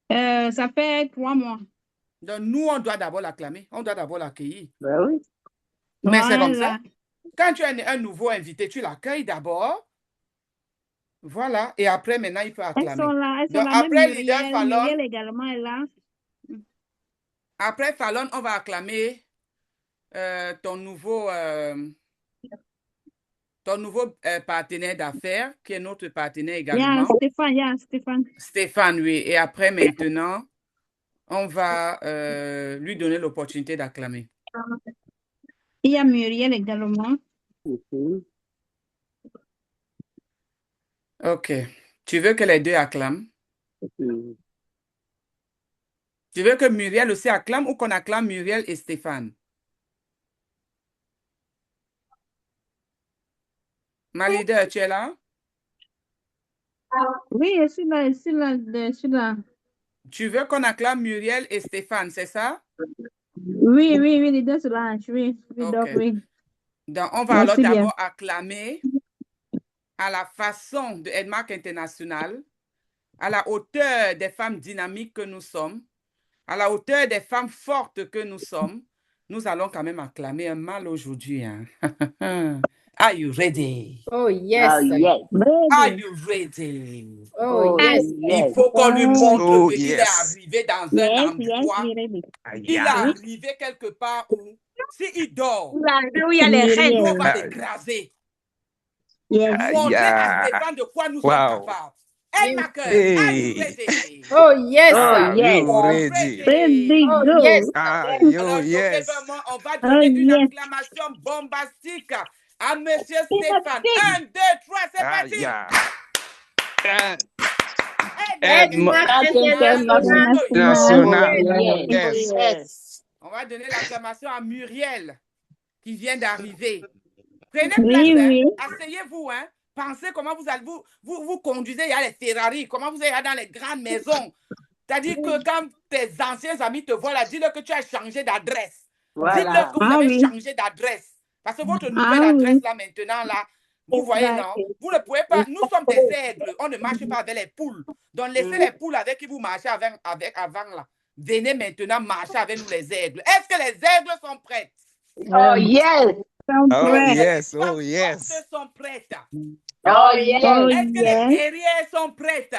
Ça fait 3 mois. Donc, nous, on doit d'abord l'acclamer. On doit d'abord l'accueillir. Ben oui. Mais c'est comme ça. Voilà. Quand tu as un nouveau invité, tu l'accueilles d'abord. Voilà. Et après, maintenant, il peut Elles acclamer. sont là. Donc, Même après leader Muriel. Fallon, Muriel également est là. après Fallon, on va acclamer ton nouveau partenaire d'affaires, qui est notre partenaire également. Stéphane. Stéphane, oui. Et après, maintenant, on va lui donner l'opportunité d'acclamer. Il y a Muriel également. OK. Tu veux que les deux acclament? Tu veux que Muriel aussi acclame ou qu'on acclame Muriel et Stéphane? Ma leader, tu es là? Oui, je suis là. Tu veux qu'on acclame Muriel et Stéphane, c'est ça? Oui, les deux sont là. Oui, OK. donc oui. Donc, on va Merci alors bien. d'abord acclamer à la façon de Edmark International, à la hauteur des femmes dynamiques que nous sommes, à la hauteur des femmes fortes que nous sommes. Nous allons quand même acclamer un mâle aujourd'hui. Hein? Are you ready? Oh, yes. Oh, yes. Are you ready? Oh, yes. Il faut qu'on lui montre Oh, qu'il yes. est arrivé dans un endroit. Aïe, Il est aïe. arrivé quelque part où, s'il dort, Où il y a les règles. nous, on va l'écraser. Yes. Montrer à Aïe. Stéphane de quoi nous Wow. sommes capables. Edmaker, are you Hey. ready? Oh, yes. Oh, yes. You ready? Ready, Oh, go. yes. Ah, yo, Alors, yes. vraiment, on va donner une yes. acclamation bombastique à Monsieur Stéphane. 1, 2, 3, c'est parti. Aïe. Edmark International. National. Yes. Yes. On va donner l'acclamation à Muriel qui vient d'arriver. Prenez Oui, place, hein. oui. Asseyez-vous, hein. Pensez comment vous allez vous conduisez, il y a les Ferrari, comment vous allez dans les grandes maisons. C'est-à-dire que quand tes anciens amis te voient là, dis-leur que tu as changé d'adresse. Voilà. Dites-leur que vous avez changé d'adresse. Parce que votre nouvelle adresse là maintenant, là, vous voyez, non? Vous ne pouvez pas. Nous sommes des aigles. On ne marche pas avec les poules. Donc, laissez les poules avec qui vous marchez avec avant là. Venez maintenant marcher avec nous les aigles. Est-ce que les aigles sont prêtes? Oh, yes. Oh, yes. Les Oh, femmes yes. fortes sont prêtes. Oh, yes. Est-ce que les guerriers sont prêtes?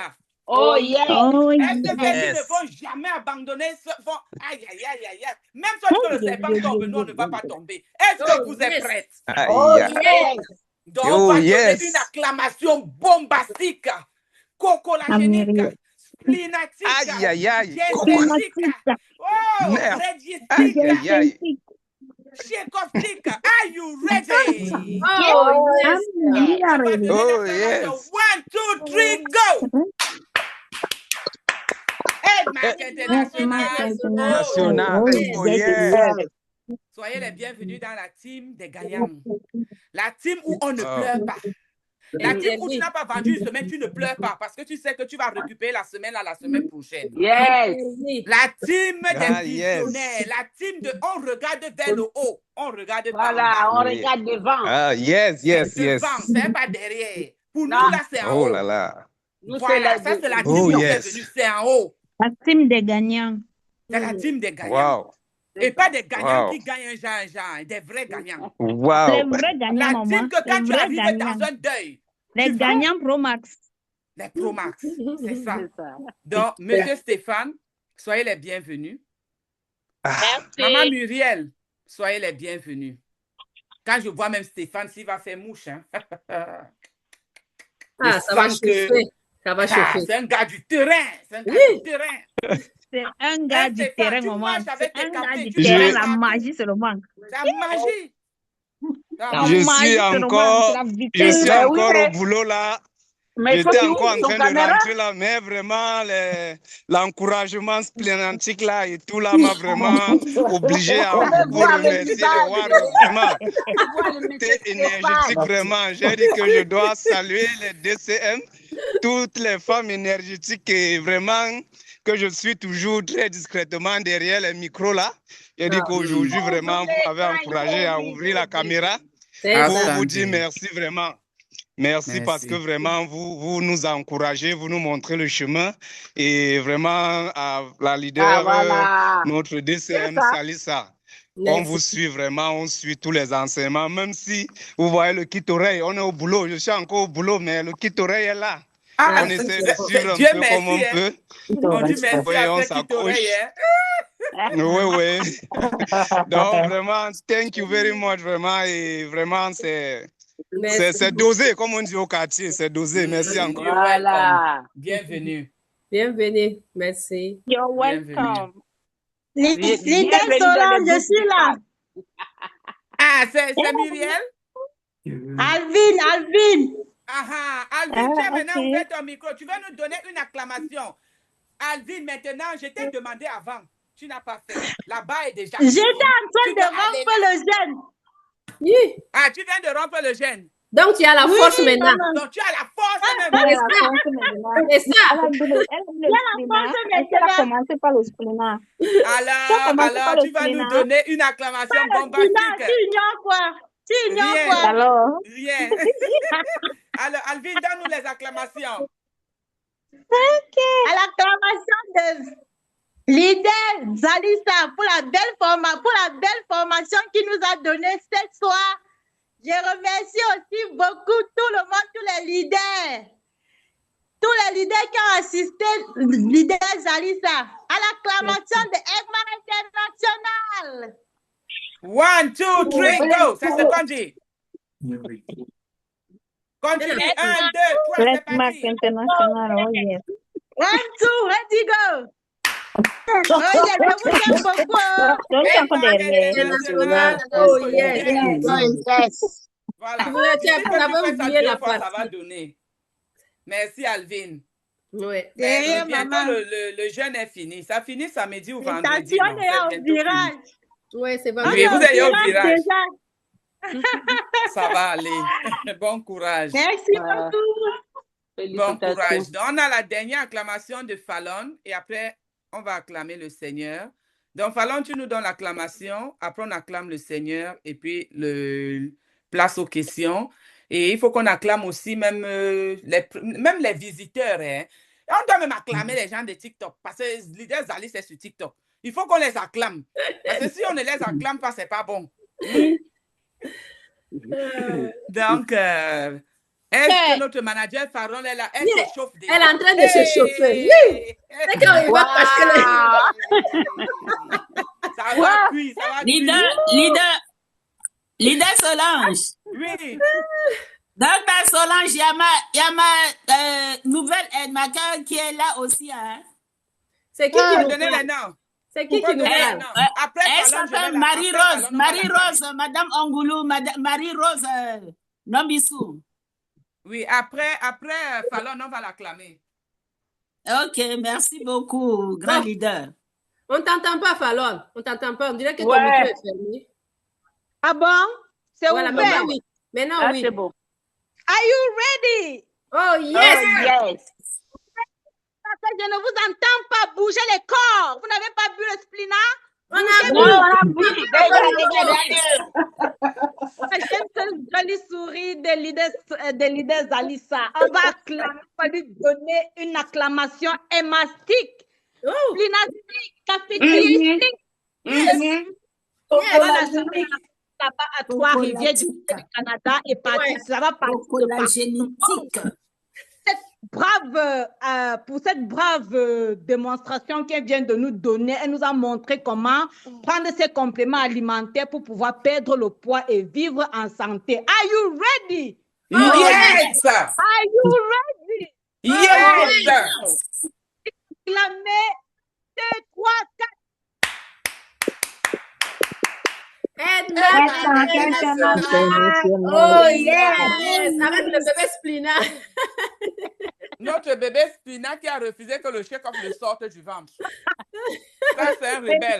Oh, yes. Est-ce que ceux qui Yes. ne vont jamais abandonner vont. Aïe, aïe, aïe, aïe, aïe. Même si le serpent tombe, nous, on ne va pas tomber. Est-ce que vous êtes prêtes? Oh, Aïe. yes. Donc, Oh, on va donner yes. une acclamation bombastique, cocolagénique, splinatique, Aïe, aïe, aïe. diététique, oh, Merde. régistique, Aïe, aïe. tchécostique. Are you ready? Oh, yes. On va donner Oh, l'acclamation. yes. 1, 2, 3, go! Edmark International. International. Oh, yes. Soyez les bienvenus dans la team des gagnants. La team où on ne pleure pas. La team où tu n'as pas vendu une semaine, tu ne pleures pas parce que tu sais que tu vas récupérer la semaine à la semaine prochaine. Yes. La team des visionnaires, la team de on regarde vers le haut, on regarde vers Voilà, en on bas. regarde devant. Ah, yes, yes, C'est yes. devant, c'est pas derrière. Pour Non. nous, là, c'est en Oh haut. là là. Nous, Voilà, ça, c'est la team Oh, qui est yes. venue, c'est en haut. La team des gagnants. C'est la team des gagnants. Wow. Et pas des gagnants Wow. qui gagnent un genre, des vrais gagnants. Les Wow. vrais La gagnants, maman. team que quand Les tu vrais arrives gagnants. dans un deuil, Les tu vas- gagnants Pro Max. les Pro Max, c'est ça. C'est ça. Donc, Monsieur Stéphane, soyez les bienvenus. Maman Muriel, soyez les bienvenus. Quand je vois même Stéphane, s'il va faire mouche, hein. Ah, ça va sens que- chauffer. Ça va Ah, chauffer. c'est un gars du terrain. C'est un gars du terrain. C'est un gars Hein, du Stéphane, terrain, tu maman. marches C'est avec tes un gars cafés, du tu terrain. Je- La marches magie, c'est le manque. C'est la magie. La Je magie, suis c'est le manque. encore, C'est la je vitesse. suis Mais encore oui, au boulot là. Mais J'étais faut encore en qu'il ouvre train son de caméra. rentrer là, mais vraiment, l'encouragement splénantique là et tout là m'a vraiment obligé à On veut vous voir le remercier visage. de voir vraiment. On voit le monsieur C'était énergétique Stéphane. vraiment. J'ai dit que je dois saluer les DCM, toutes les femmes énergétiques et vraiment que je suis toujours très discrètement derrière les micros là. J'ai dit qu'aujourd'hui vraiment vous m'avez encouragé à ouvrir la caméra C'est Ah, pour ça. vous dire merci vraiment. Merci parce que Merci. vraiment vous nous encouragez, vous nous montrez le chemin et vraiment à la leader, Ah, voilà. notre DCM C'est ça. Salissa. On Merci. vous suit vraiment, on suit tous les enseignements, même si vous voyez le kit-oreille, on est au boulot, je suis encore au boulot, mais le kit-oreille est là. Ah, On c'est essaie ça. de suivre un Dieu peu comme on merci, hein. peut. On dit merci Oui, à on ceux qui s'accroche. t'oreillent, hein. Oui, oui. Donc vraiment, thank you very much, vraiment, et vraiment, c'est Merci. dosé, comme on dit au quartier, c'est dosé. Merci encore. You're Voilà. welcome. Bienvenue. Bienvenue. Merci. You're Bienvenue. welcome. Bienvenue Linda dans Solange, le je groupe suis là. Ah, c'est Muriel? Alvin. Ah, Alvin, tu as maintenant ok. ouvert ton micro. Tu vas nous donner une acclamation. Alvin, maintenant, je t'ai demandé avant. Tu n'as pas fait. Là-bas est déjà. J'étais en train Tu de dois aller rompre là. le jeûne. Oui. Ah, tu viens de rompre le gène. Donc, tu as la force Oui, maintenant. maman. Donc, tu as la force Elle même. a la force maintenant. C'est ça. Elle a dit le splénat. force Est-ce qu'elle a maintenant. commencé par le splénat? Alors, tu vas nous donner une acclamation Tu bombastique. ignores quoi? Tu ignores Rien. quoi? Alors, Rien. Alors, Alvin, donne-nous les acclamations. À l'acclamation de leader Zalissa pour la belle formation qu'il nous a donnée ce soir. Je remercie aussi beaucoup tout le monde, tous les leaders qui ont assisté, leader Zalissa, à l'acclamation de Egma International. 1, 2, 3, go. C'est ce qu'on dit. Continue. 1, 2, 3, c'est Let's Mark parti. International, oh yes. 1, 2, ready, go. Oh yeah, je vous aime beaucoup. Donc, tu es encore derrière. International. Oh, yes. Yes. Voilà. Tu avais Si tu fais oublié ça la deux fois, ça va partie. donner. Merci, Alvin. Oui. Mais Rien, bientôt, maman. le jeûne est fini. Ça finit samedi ou vendredi. Attention, non, on est c'est au bientôt fini. virage. Oui, c'est On vrai. Oui, est vous au êtes au virage virage. déjà. Ça va aller. Bon courage. Merci beaucoup. Bon Félicitations. courage. Donc, on a la dernière acclamation de Fallon et après, on va acclamer le Seigneur. Donc, Fallon, tu nous donnes l'acclamation. Après, on acclame le Seigneur et puis place aux questions. Et il faut qu'on acclame aussi même les visiteurs. Hein. Et on doit même acclamer les gens de TikTok parce que les leaders Zali, c'est sur TikTok. Il faut qu'on les acclame. Parce que si on ne les acclame pas, c'est pas bon. Donc, est-ce que notre manager Fallon est là? Elle Yeah. s'échauffe déjà. Elle est en train de se chauffer. Oui. C'est quand il va passer Ça va cuire, ça va cuire. Leader Solange. Oui. Docteur Solange, il y a ma nouvelle aide-maquin qui est là aussi. Hein? C'est qui Tu nous peux donner les parle? noms. C'est qui Pourquoi nous donner les parle? noms? Après, Elle Fallon, je vais s'appelle la- Marie-Rose. après, Fallon, on va Marie-Rose, Madame Angoulou, Marie-Rose Nombissou. Oui, après Fallon, on va l'acclamer. Ok, merci beaucoup, grand leader. On t'entend pas, Fallon. On t'entend pas. On dirait que ton Ouais. micro est fermé. Ah bon? C'est Voilà, ouvert. maintenant oui. Maintenant Ah, oui. c'est bon. Are you ready? Oh yes! Oh, yes. Je ne vous entends pas bouger les corps. Vous n'avez pas bu le splina? On a Non, vu. on a vu. J'aime ce joli sourire des leaders Alissa. On va acclamer, on va lui donner une acclamation hémastique. Oh, Splinastique, cafétéristique. Voilà, ça va là-bas à Trois-Rivières du côté du Canada et partout. Ouais. Ça va partir de Chocolat partout. génétique. Pour cette brave démonstration qu'elle vient de nous donner, elle nous a montré comment prendre ces compléments alimentaires pour pouvoir perdre le poids et vivre en santé. Are you ready? Yes! Are you ready? Yes! La met 2, 3, 4. Edna international. Oh yes! Avec le bébé Splina. Notre bébé Spina qui a refusé que le chef le sorte du ventre. Ça, c'est un rebelle.